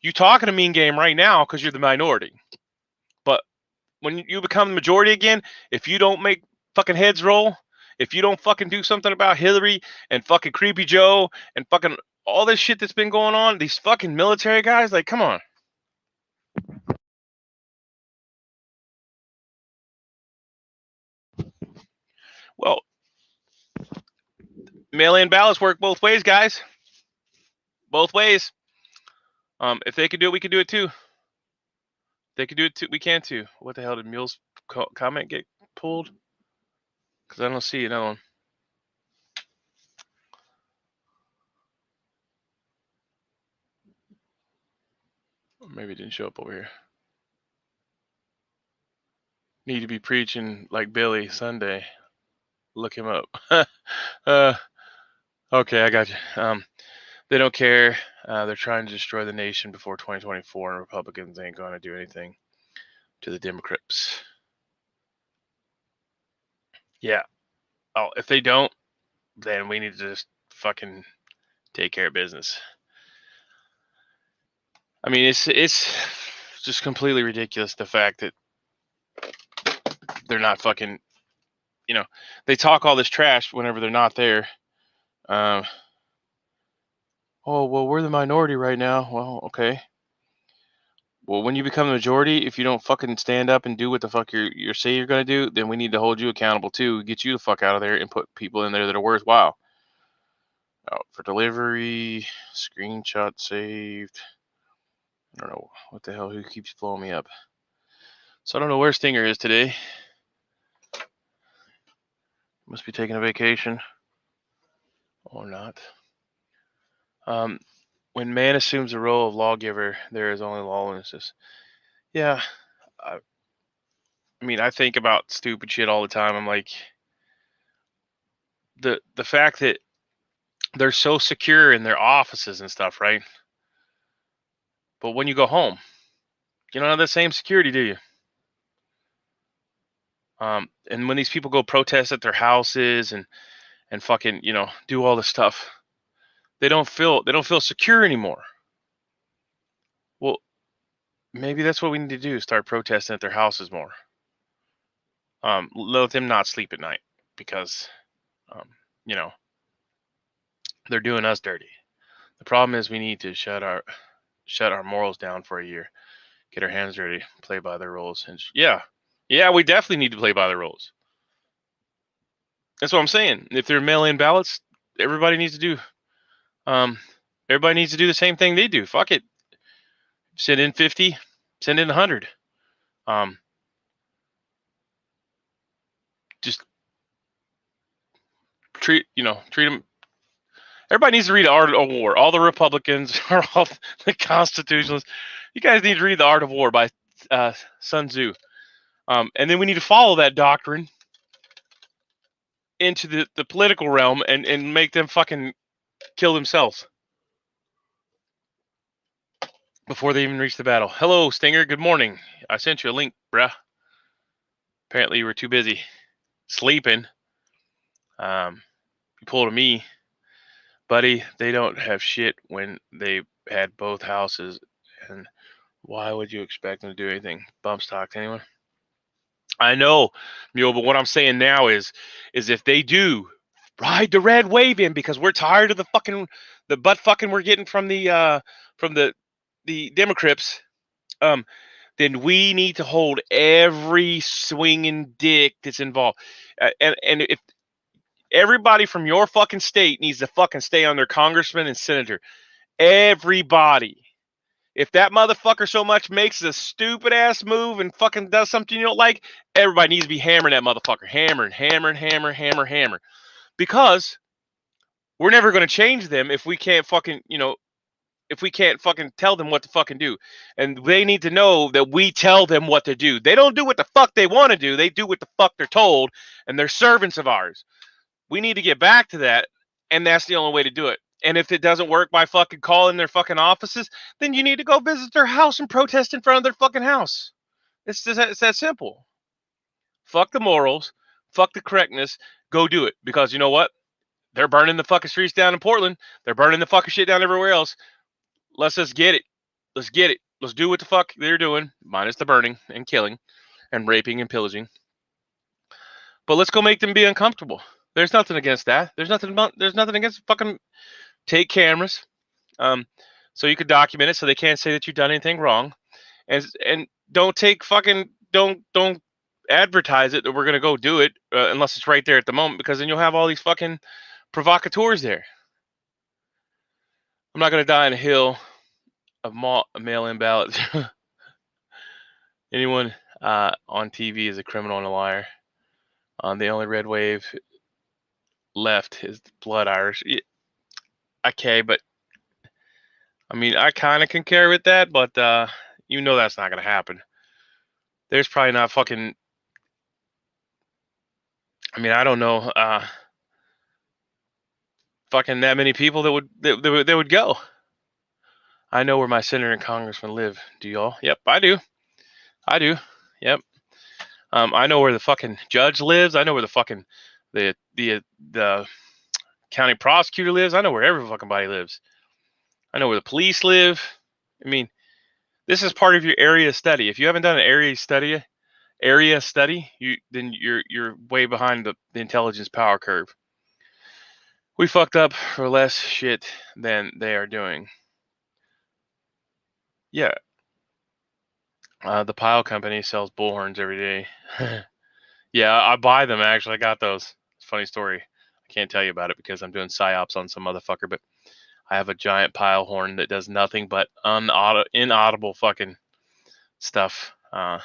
You talking a mean game right now because you're the minority. But when you become the majority again, if you don't make fucking heads roll, if you don't fucking do something about Hillary and fucking Creepy Joe and fucking all this shit that's been going on, these fucking military guys, like, come on. Well, mail-in ballots work both ways, guys. Both ways. If they can do it, we can do it too. They can do it too. We can too. What the hell did Mule's comment get pulled? Because I don't see another one. Or maybe it didn't show up over here. Need to be preaching like Billy Sunday. Look him up. Okay, I got you. They don't care. They're trying to destroy the nation before 2024, and Republicans ain't going to do anything to the Democrats. Yeah. Oh, if they don't, then we need to just fucking take care of business. I mean, it's just completely ridiculous, the fact that they're not fucking, they talk all this trash whenever they're not there. Oh, well, we're the minority right now. Well, okay. Well, when you become the majority, if you don't fucking stand up and do what the fuck you say you're going to do, then we need to hold you accountable too, get you the fuck out of there and put people in there that are worthwhile. Out for delivery, screenshot saved. I don't know what the hell, who keeps blowing me up. So I don't know where Stinger is today. Must be taking a vacation. Or not. When man assumes the role of lawgiver, there is only lawlessness. Yeah. I mean, I think about stupid shit all the time. I'm like, the fact that they're so secure in their offices and stuff, right? But when you go home, you don't have the same security, do you? And when these people go protest at their houses and fucking, do all this stuff, they don't feel secure anymore. Well, maybe that's what we need to do, start protesting at their houses more. Let them not sleep at night because, they're doing us dirty. The problem is we need to shut our morals down for a year, get our hands dirty, play by their rules. And yeah, we definitely need to play by the rules. That's what I'm saying. If they're mail-in ballots, everybody needs to do. Everybody needs to do the same thing they do. Fuck it. Send in 50, send in 100. Just treat them. Everybody needs to read The Art of War. All the Republicans or all the constitutionalists. You guys need to read The Art of War by Sun Tzu. And then we need to follow that doctrine into the political realm and make them fucking kill themselves before they even reach the battle. Hello, Stinger. Good morning. I sent you a link, bruh. Apparently you were too busy sleeping. You pulled a me. Buddy, they don't have shit when they had both houses. And why would you expect them to do anything? Bump stocks, anyone? I know, Mule, but what I'm saying now is if they do ride the red wave in because we're tired of the butt fucking we're getting from the Democrats, then we need to hold every swinging dick that's involved. And if everybody from your fucking state needs to fucking stay on their congressman and senator, everybody. If that motherfucker so much makes a stupid ass move and fucking does something you don't like, everybody needs to be hammering that motherfucker. Hammer. Because we're never going to change them if we can't fucking, if we can't fucking tell them what to fucking do. And they need to know that we tell them what to do. They don't do what the fuck they want to do. They do what the fuck they're told, and they're servants of ours. We need to get back to that, and that's the only way to do it. And if it doesn't work by fucking calling their fucking offices, then you need to go visit their house and protest in front of their fucking house. It's that simple. Fuck the morals. Fuck the correctness. Go do it. Because you know what? They're burning the fucking streets down in Portland. They're burning the fucking shit down everywhere else. Let's just get it. Let's get it. Let's do what the fuck they're doing, minus the burning and killing and raping and pillaging. But let's go make them be uncomfortable. There's nothing against that. There's nothing against fucking take cameras, so you could document it so they can't say that you've done anything wrong, and don't advertise it that we're gonna go do it unless it's right there at the moment, because then you'll have all these fucking provocateurs there. I'm not gonna die in a hill of mail-in ballots. Anyone on TV is a criminal and a liar. The only red wave left is blood Irish. Okay, but I mean, I kind of concur with that, but you know that's not going to happen. There's probably not fucking. I mean, I don't know. Fucking that many people that would go. I know where my senator and congressman live. Do y'all? Yep, I do. Yep. I know where the fucking judge lives. I know where the fucking the county prosecutor lives. I know where every fucking body lives. I know where the police live. I mean, this is part of your area study. If you haven't done an area study, then you're way behind the intelligence power curve. We fucked up for less shit than they are doing. Yeah. The Pile Company sells bullhorns every day. Yeah, I buy them, actually. I got those. Funny story. I can't tell you about it because I'm doing psyops on some motherfucker, but I have a giant pile horn that does nothing but inaudible fucking stuff. I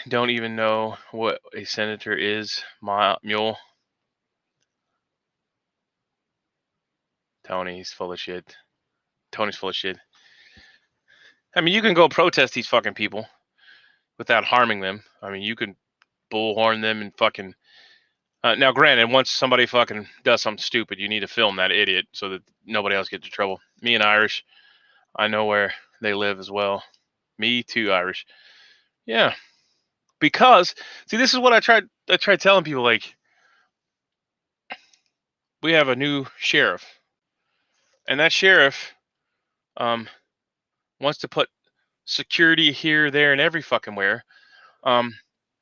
don't even know what a senator is, mule. Tony's full of shit. I mean, you can go protest these fucking people without harming them. I mean, you can bullhorn them and fucking... now, granted, once somebody fucking does something stupid, you need to film that idiot so that nobody else gets in trouble. Me and Irish, I know where they live as well. Me too, Irish. Yeah. Because, see, this is what I tried telling people, like, we have a new sheriff. And that sheriff wants to put security here, there, and every fucking where. And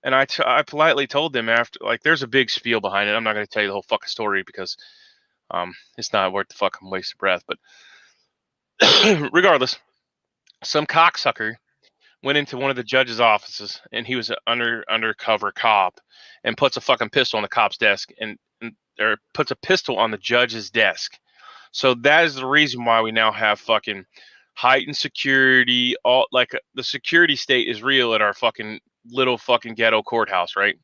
I politely told them after, like, there's a big spiel behind it. I'm not going to tell you the whole fucking story because it's not worth the fucking waste of breath. But regardless, some cocksucker went into one of the judge's offices, and he was an undercover cop, and puts a fucking pistol on the cop's desk and or puts a pistol on the judge's desk. So that is the reason why we now have fucking heightened security. All like the security state is real at our fucking little fucking ghetto courthouse, right?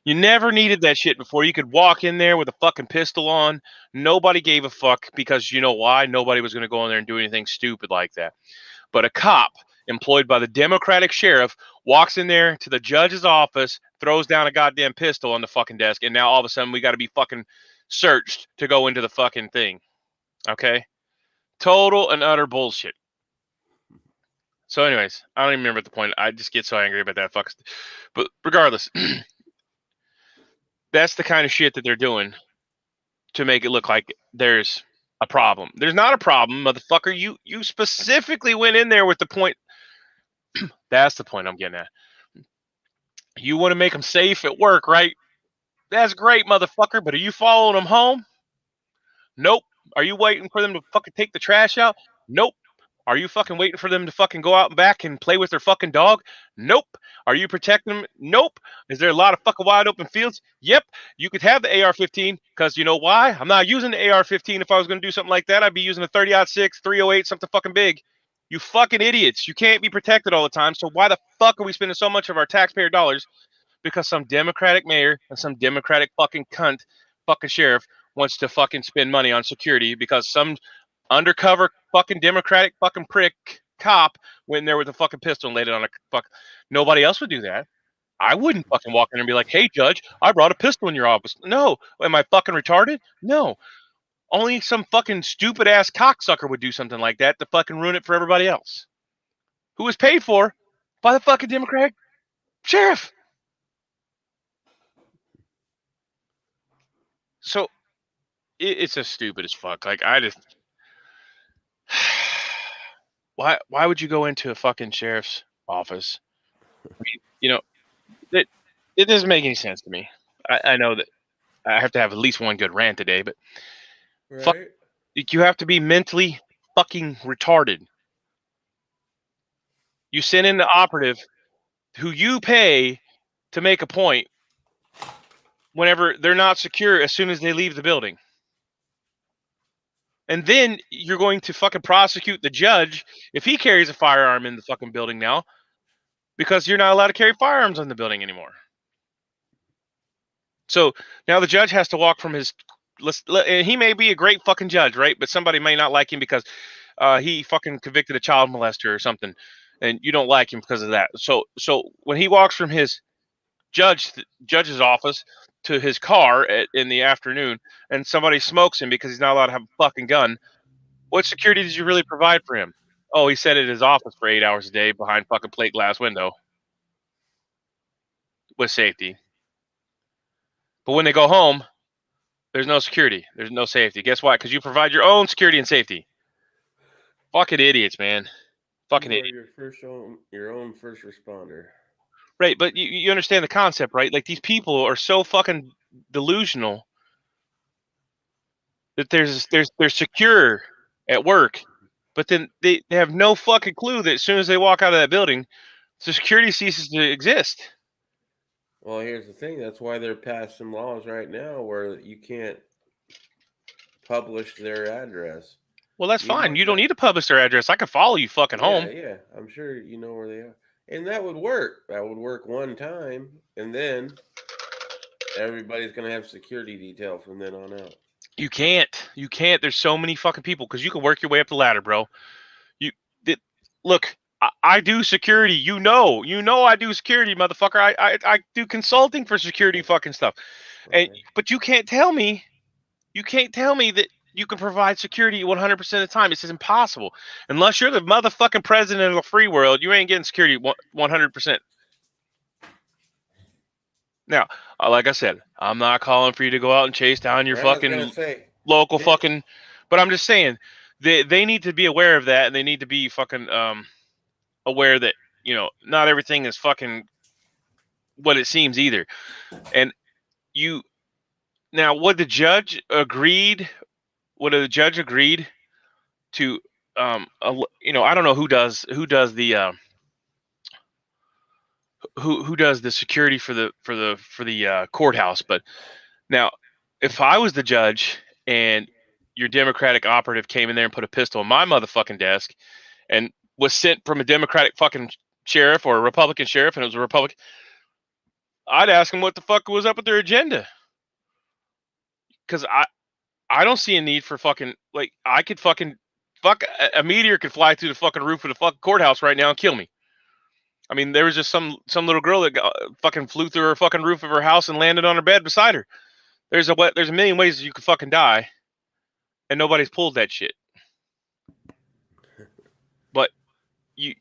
You never needed that shit before. You could walk in there with a fucking pistol on. Nobody gave a fuck because you know why? Nobody was going to go in there and do anything stupid like that. But a cop employed by the Democratic sheriff walks in there to the judge's office, throws down a goddamn pistol on the fucking desk, and now all of a sudden we got to be fucking searched to go into the fucking thing. Okay? Total and utter bullshit. So anyways, I don't even remember the point. I just get so angry about that fuck. But regardless, that's the kind of shit that they're doing to make it look like there's a problem. There's not a problem, motherfucker. You specifically went in there with the point. That's the point I'm getting at. You want to make them safe at work, right? That's great, motherfucker. But are you following them home? Nope. Are you waiting for them to fucking take the trash out? Nope. Are you fucking waiting for them to fucking go out and back and play with their fucking dog? Nope. Are you protecting them? Nope. Is there a lot of fucking wide open fields? Yep. You could have the AR-15 because you know why? I'm not using the AR-15. If I was going to do something like that, I'd be using a 30-06, 308, something fucking big. You fucking idiots. You can't be protected all the time. So why the fuck are we spending so much of our taxpayer dollars? Because some Democratic mayor and some Democratic fucking cunt fucking sheriff wants to fucking spend money on security because some undercover fucking Democratic fucking prick cop went in there with a fucking pistol and laid it on a fuck. Nobody else would do that. I wouldn't fucking walk in and be like, "Hey, judge, I brought a pistol in your office." No. Am I fucking retarded? No. Only some fucking stupid ass cocksucker would do something like that to fucking ruin it for everybody else. Who was paid for by the fucking Democratic sheriff. So it's just stupid as fuck. Like I just why would you go into a fucking sheriff's office? I mean, you know, it doesn't make any sense to me. I know that I have to have at least one good rant today, but fuck, Right? you have to be mentally fucking retarded. You send in the operative who you pay to make a point whenever they're not secure as soon as they leave the building. And then you're going to fucking prosecute the judge if he carries a firearm in the fucking building now because you're not allowed to carry firearms in the building anymore. So now the judge has to walk from his. And he may be a great fucking judge, right? But somebody may not like him because he fucking convicted a child molester or something, and you don't like him because of that. So when he walks from his judge's office to his car in the afternoon, and somebody smokes him because he's not allowed to have a fucking gun, what security did you really provide for him? Oh, he sat at his office for 8 hours a day behind fucking plate glass window with safety. But when they go home, there's no security. There's no safety. Guess why? Because you provide your own security and safety. Fucking idiots, man. Fucking You are idiots. your own first responder. Right, but you understand the concept, right? Like these people are so fucking delusional that they're secure at work, but then they have no fucking clue that as soon as they walk out of that building, the security ceases to exist. Well, here's the thing. That's why they're passing laws right now where you can't publish their address. Well, that's You fine. might You don't not. need to publish their address. I can follow you fucking Yeah, home. yeah. I'm sure you know where they are. And that would work. That would work one time. And then everybody's going to have security detail from then on out. You can't. You can't. There's so many fucking people because you can work your way up the ladder, bro. You look. I do security. You know I do security, motherfucker. I do consulting for security fucking stuff. Right. But you can't tell me that you can provide security 100% of the time. It's impossible. Unless you're the motherfucking president of the free world, you ain't getting security 100%. Now, like I said, I'm not calling for you to go out and chase down your I was going fucking to say, local fucking, but I'm just saying they need to be aware of that, and they need to be fucking aware that not everything is fucking what it seems either. And now what the judge agreed to I don't know who does the who does the security for the courthouse, but now if I was the judge and your Democratic operative came in there and put a pistol on my motherfucking desk and was sent from a Democratic fucking sheriff or a Republican sheriff and it was a Republican, I'd ask them what the fuck was up with their agenda. Because I don't see a need for fucking, like, I could fucking, a meteor could fly through the fucking roof of the fucking courthouse right now and kill me. I mean, there was just some little girl that fucking flew through her fucking roof of her house and landed on her bed beside her. There's a million ways you could fucking die, and nobody's pulled that shit. But I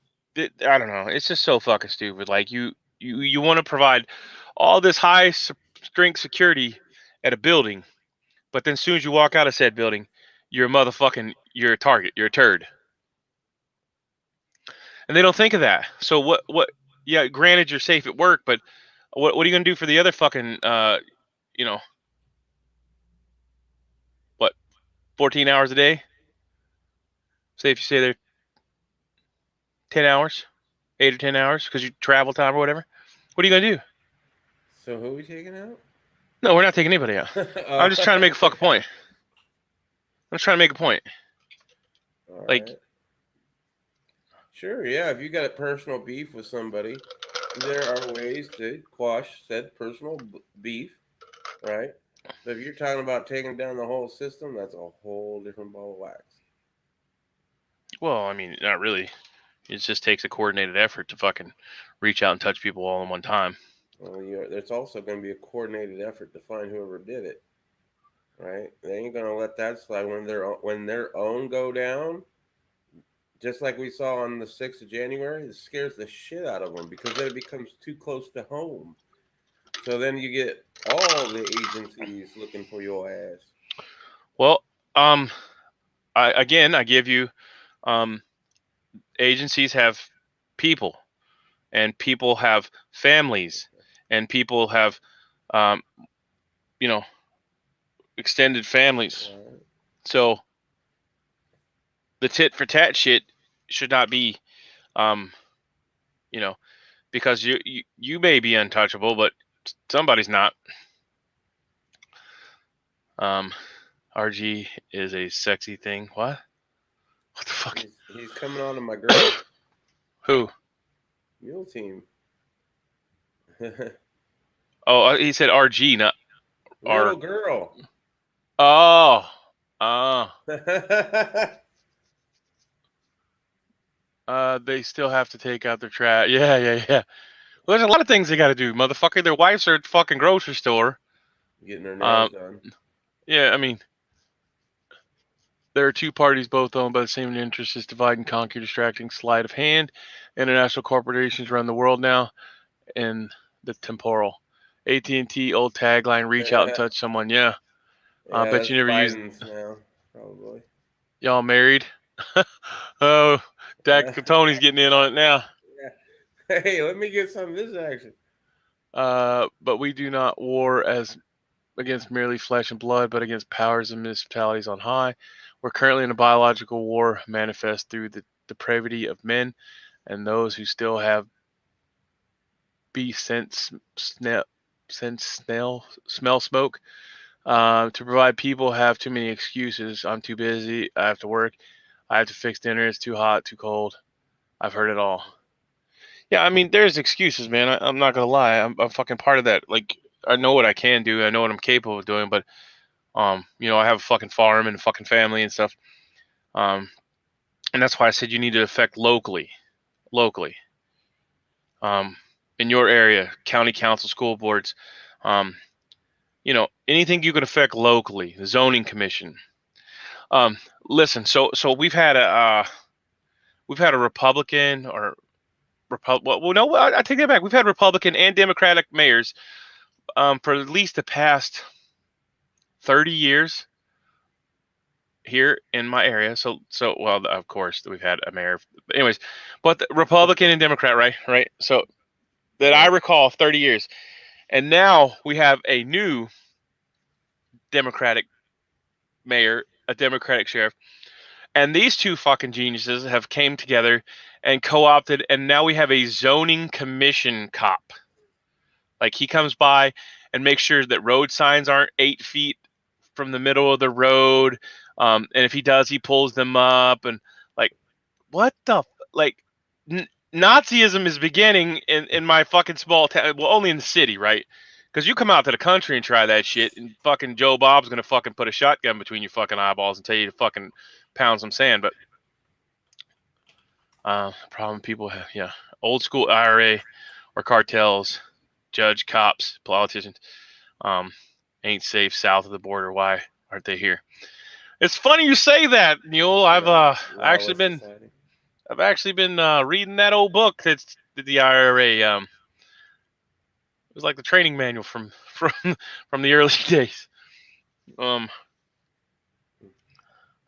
don't know. It's just so fucking stupid. Like you want to provide all this high strength security at a building, but then as soon as you walk out of said building, you're a target. You're a turd. And they don't think of that. So what? Yeah, granted you're safe at work, but what are you gonna do for the other fucking 14 hours a day? Say if you stay there 10 hours, 8 or 10 hours because you travel time or whatever. What are you gonna do? So who are we taking out? No, we're not taking anybody out. I'm just trying to make a fucking point. I'm just trying to make a point. All Like, right. Sure, yeah. If you got a personal beef with somebody, there are ways to quash said personal beef, right? But if you're talking about taking down the whole system, that's a whole different ball of wax. well, I mean, not really. It just takes a coordinated effort to fucking reach out and touch people all in one time. Well, there's also going to be a coordinated effort to find whoever did it, right? They ain't going to let that slide when their own go down. Just like we saw on the 6th of January, it scares the shit out of them because then it becomes too close to home. So then you get all the agencies looking for your ass. Well, I give you, agencies have people, and people have families, and people have, extended families. Right. So the tit for tat shit should not be, because you may be untouchable, but somebody's not. RG is a sexy thing. What? What the fuck? He's coming on to my girl. Who? Mule team. Oh, he said RG, not Little girl. Oh. They still have to take out their trash. Yeah. Well, there's a lot of things they got to do, motherfucker. Their wives are at the fucking grocery store. Getting their nails done. Yeah, I mean, there are two parties both owned by the same interest as divide and conquer, distracting sleight of hand. International corporations around the world now, and the temporal. AT&T old tagline: "Reach out and touch someone." Yeah. I bet you never used. Now, probably. Y'all married? Oh, Dak Tony's getting in on it now. Yeah. Hey, let me get some of this action. But we do not war as against merely flesh and blood, but against powers and municipalities on high. We're currently in a biological war manifest through the depravity of men and those who still have beef smell smoke. To provide people have too many excuses. I'm too busy. I have to work. I have to fix dinner. It's too hot, too cold. I've heard it all. Yeah, I mean, there's excuses, man. I'm not gonna lie. I'm fucking part of that. Like, I know what I can do. I know what I'm capable of doing. But, I have a fucking farm and a fucking family and stuff. And that's why I said you need to affect locally. In your area, county council, school boards, anything you can affect locally. The zoning commission. Listen, so we've had a Republican or well, no, I take that back. We've had Republican and Democratic mayors for at least the past 30 years here in my area. So well, of course we've had a mayor, but anyways, but the Republican and Democrat, right? So that I recall, 30 years, and now we have a new Democratic mayor, a Democratic sheriff. And these two fucking geniuses have came together and co-opted, and now we have a zoning commission cop. Like, he comes by and makes sure that road signs aren't 8 feet from the middle of the road. And if he does, he pulls them up. And like, what the like? Nazism is beginning in my fucking small town. Well, only in the city, right? Because you come out to the country and try that shit, and fucking Joe Bob's gonna fucking put a shotgun between your fucking eyeballs and tell you to fucking pound some sand. But problem people have, yeah, old school IRA or cartels, judge, cops, politicians, ain't safe south of the border. Why aren't they here? It's funny you say that, Mule. I've actually been reading that old book that's the IRA. It was like the training manual from the early days.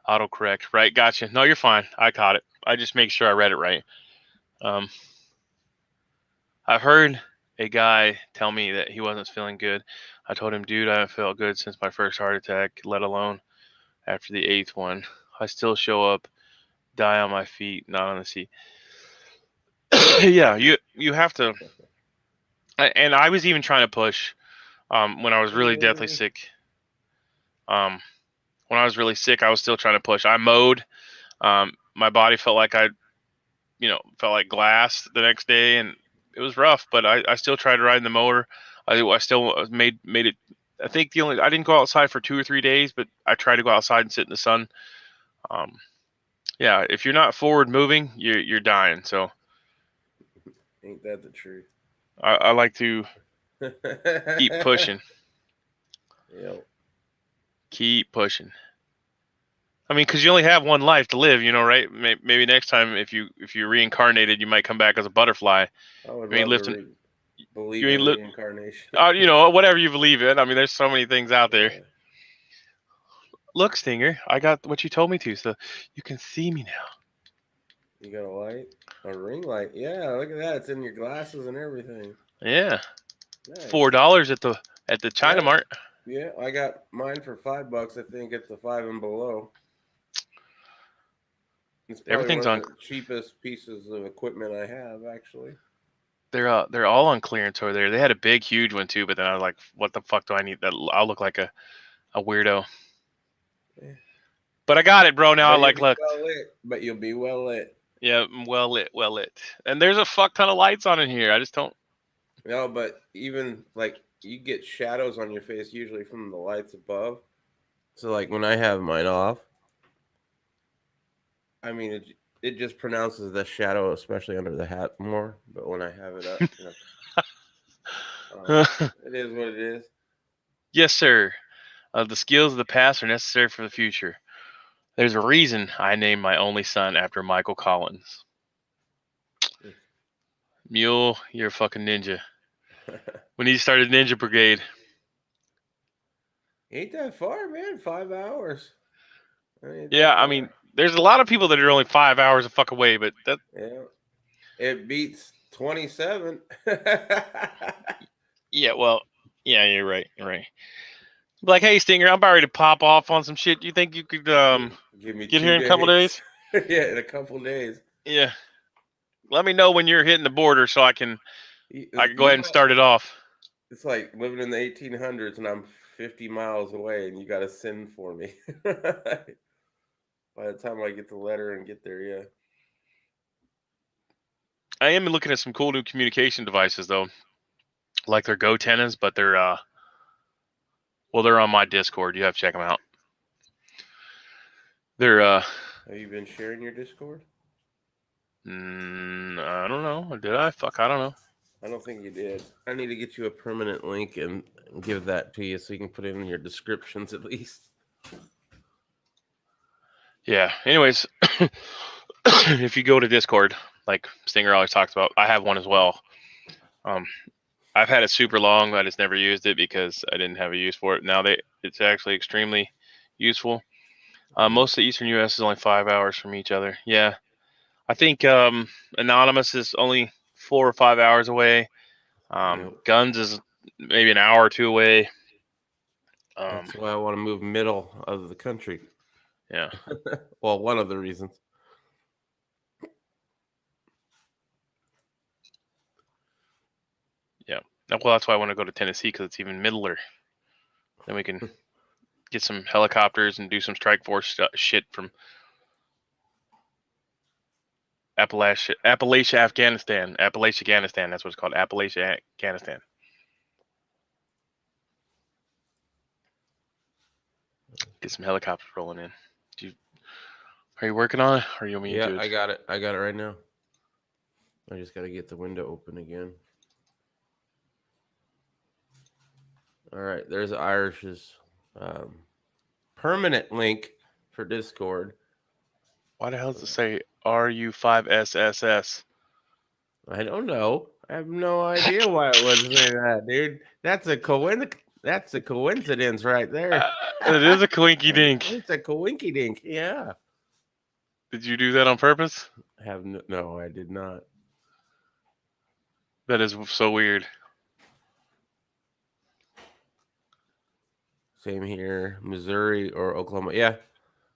Autocorrect, right? Gotcha. No, you're fine. I caught it. I just make sure I read it right. I've heard a guy tell me that he wasn't feeling good. I told him, dude, I haven't felt good since my first heart attack, let alone after the 8th one. I still show up, die on my feet, not on the seat. Yeah, you have to. And I was even trying to push when I was really deathly sick. When I was really sick, I was still trying to push. I mowed. My body felt like felt like glass the next day, and it was rough. But I still tried to ride in the mower. I still made it. I think I didn't go outside for 2 or 3 days, but I tried to go outside and sit in the sun. Yeah, if you're not forward moving, you're dying. So ain't that the truth? I like to keep pushing. Yep. Keep pushing. I mean, because you only have one life to live, right? Maybe next time, if you're reincarnated, you might come back as a butterfly. I would love to believe in reincarnation. Whatever you believe in. I mean, there's so many things out there. Look, Stinger, I got what you told me to, so you can see me now. You got a light? A ring light? Yeah, look at that. It's in your glasses and everything. Yeah. Nice. $4 at the China Mart. Yeah, I got mine for $5. I think at the 5 and below. It's everything's one of the cheapest pieces of equipment I have, actually. They're all on clearance over there. They had a big, huge one too, but then I was like, what the fuck do I need? That I'll look like a weirdo. Yeah. But I got it, bro. Now look. Well lit, but you'll be well lit. Yeah, well lit. And there's a fuck ton of lights on in here. I just don't. No, but even like you get shadows on your face usually from the lights above. So like when I have mine off, I mean it just pronounces the shadow, especially under the hat, more. But when I have it up, it is what it is. Yes, sir. The skills of the past are necessary for the future. There's a reason I named my only son after Michael Collins. Mule, you're a fucking ninja. We need to start a ninja brigade. Ain't that far, man. 5 hours. I mean, there's a lot of people that are only 5 hours the fuck away, but that. Yeah. It beats 27. Yeah, well, yeah, you're right. Like, hey, Stinger, I'm about ready to pop off on some shit. Do you think you could give me get here in a couple days? Yeah, in a couple days. Yeah. Let me know when you're hitting the border so I can go ahead and start it off. It's like living in the 1800s and I'm 50 miles away and you got to send for me. By the time I get the letter and get there, yeah. I am looking at some cool new communication devices, though. Like their Go tennas, but they're on my Discord. You have to check them out. They're Have you been sharing your Discord? I don't know. Did I? Fuck, I don't know. I don't think you did. I need to get you a permanent link and give that to you so you can put it in your descriptions at least. Yeah. Anyways, if you go to Discord, like Stinger always talks about, I have one as well. I've had it super long, but I just never used it because I didn't have a use for it. Now it's actually extremely useful. Most of the Eastern U.S. is only 5 hours from each other. Yeah. I think Anonymous is only 4 or 5 hours away. Guns is maybe an hour or two away. That's why I want to move middle of the country. Yeah. Well, one of the reasons. Yeah. Well, that's why I want to go to Tennessee because it's even middler. Then we can get some helicopters and do some strike force shit from Appalachia, Afghanistan. That's what it's called. Appalachia, Afghanistan. Get some helicopters rolling in. Are you working on it, or you want me to do it? I got it. I got it right now. I just got to get the window open again. All right, there's Irish's permanent link for Discord. Why the hell does it say RU5SSS? I don't know. I have no idea why it would say that, dude. That's a coincidence right there. It is a coinky dink. It's a coinky dink. Yeah. Did you do that on purpose? No, I did not. That is so weird. Same here, Missouri or Oklahoma. Yeah,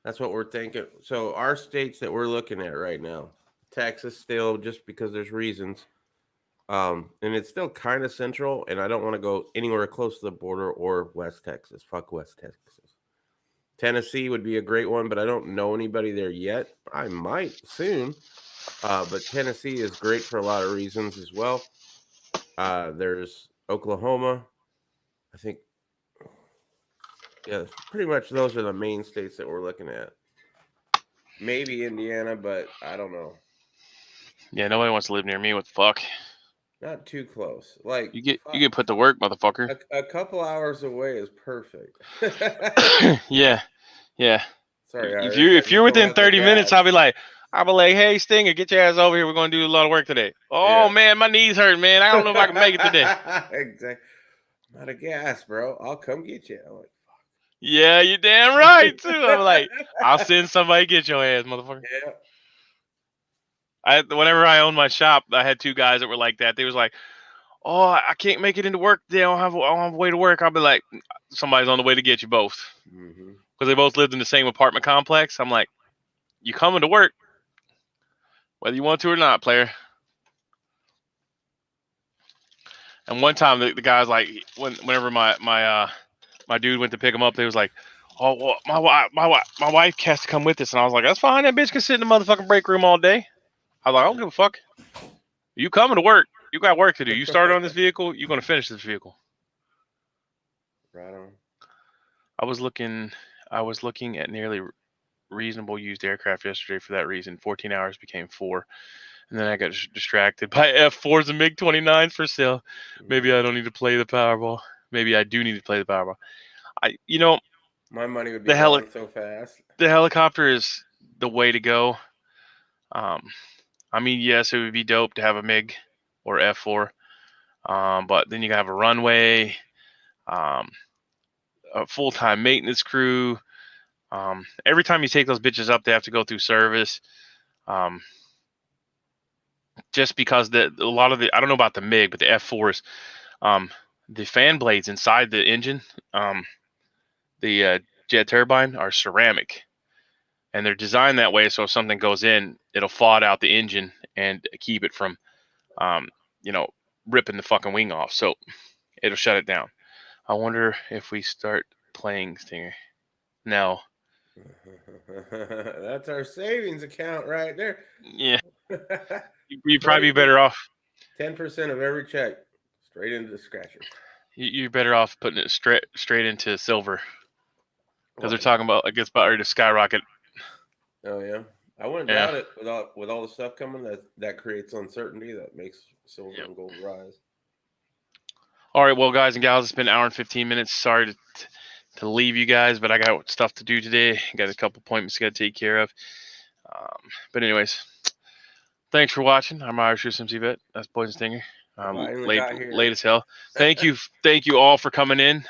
that's what we're thinking. So our states that we're looking at right now, Texas still, just because there's reasons, and it's still kind of central, and I don't want to go anywhere close to the border or West Texas. Fuck West Texas. Tennessee would be a great one, but I don't know anybody there yet. I might soon. But Tennessee is great for a lot of reasons as well. There's Oklahoma. I think, yeah, pretty much those are the main states that we're looking at. Maybe Indiana, but I don't know. Yeah, nobody wants to live near me. What the fuck? Not too close. Like you get put to work, motherfucker. A couple hours away is perfect. Yeah. Sorry, if you're within 30 minutes, I'll be like, hey, Stinger, get your ass over here. We're gonna do a lot of work today. Oh yeah. Man, my knees hurt, man. I don't know if I can make it today. Exactly. I'm out of gas, bro. I'll come get you. I'm like, fuck. Yeah, you're damn right too. I'm like, I'll send somebody to get your ass, motherfucker. Yeah. Whenever I owned my shop, I had two guys that were like that. They was like, oh, I can't make it into work today. I don't have a way to work. I'll be like, somebody's on the way to get you both. Because they both lived in the same apartment complex. I'm like, you coming to work, whether you want to or not, player. And one time the guy's like, whenever my dude went to pick him up, they was like, oh, well, my wife has to come with us. And I was like, that's fine. That bitch can sit in the motherfucking break room all day. I was like, I don't give a fuck. You coming to work. You got work to do. You started on this vehicle. You're going to finish this vehicle. Right on. I was looking at nearly reasonable used aircraft yesterday for that reason. 14 hours became 4. And then I got distracted by F4s and MiG-29s for sale. Maybe I don't need to play the Powerball. Maybe I do need to play the Powerball. My money would be gone so fast. The helicopter is the way to go. I mean, yes, it would be dope to have a MiG or F4. But then you gotta have a runway, a full-time maintenance crew. Every time you take those bitches up, they have to go through service. Just because a lot of I don't know about the MiG, but the F4s, the fan blades inside the engine, the jet turbine are ceramic, and they're designed that way so if something goes in, it'll thaw out the engine and keep it from, ripping the fucking wing off. So it'll shut it down. I wonder if we start playing Stinger. No. That's our savings account right there. Yeah. You'd probably be better off. 10% of every check straight into the scratcher. You're better off putting it straight into silver. Because they're talking about, I guess, about ready to skyrocket. Oh, yeah. I wouldn't doubt it with all the stuff coming that creates uncertainty that makes silver and gold rise. All right, well, guys and gals, it's been an hour and 15 minutes. Sorry to leave you guys, but I got stuff to do today. Got a couple appointments I got to take care of. But anyways, thanks for watching. I'm Irish USMC Vet. That's Poison Stinger. Late as hell. Thank you all for coming in.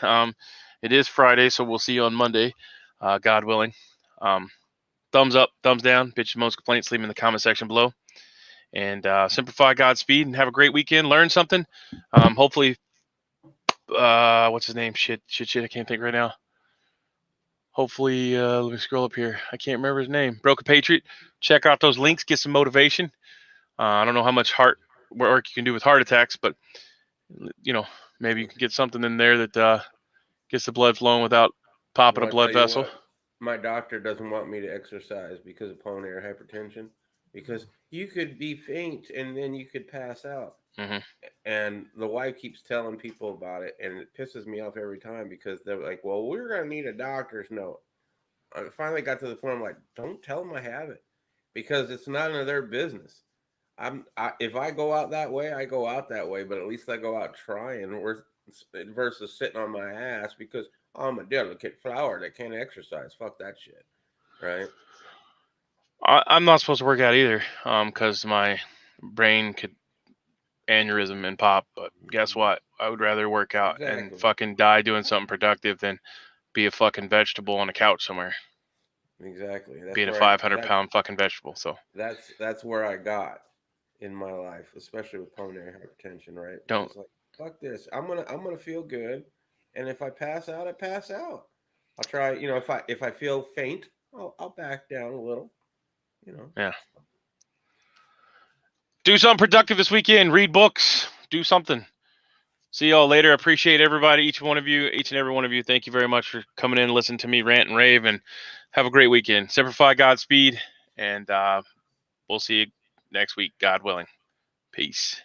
It is Friday, so we'll see you on Monday, God willing. Thumbs up, thumbs down. Bitch, most complaints, leave them in the comment section below. And simplify, Godspeed, and have a great weekend. Learn something. Hopefully, what's his name? Shit, I can't think right now. Hopefully, let me scroll up here. I can't remember his name. Broken Patriot. Check out those links. Get some motivation. I don't know how much heart work you can do with heart attacks, but maybe you can get something in there that gets the blood flowing without Popping a Well, I tell blood you vessel. what, my doctor doesn't want me to exercise because of pulmonary hypertension, because you could be faint and then you could pass out. Hmm. And the wife keeps telling people about it, and it pisses me off every time because they're like, "Well, we're gonna need a doctor's note." I finally got to the point I'm like, "Don't tell them I have it, because it's none of their business." If I go out that way, I go out that way, but at least I go out trying versus sitting on my ass because I'm a delicate flower that can't exercise. Fuck that shit, right? I'm not supposed to work out either, because my brain could aneurysm and pop. But guess what? I would rather work out and Exactly, fucking die doing something productive than be a fucking vegetable on a couch somewhere, exactly. being a 500-pound fucking vegetable. So That's where I got in my life, especially with pulmonary hypertension, right? don't. Because like, fuck this. I'm gonna feel good, and if I pass out, I pass out. I'll try. If I feel faint, I'll back down a little. You know. Yeah. Do something productive this weekend. Read books. Do something. See y'all later. Appreciate everybody, each and every one of you. Thank you very much for coming in and listening to me rant and rave. And have a great weekend. Semper Fi, Godspeed, and we'll see you next week, God willing. Peace.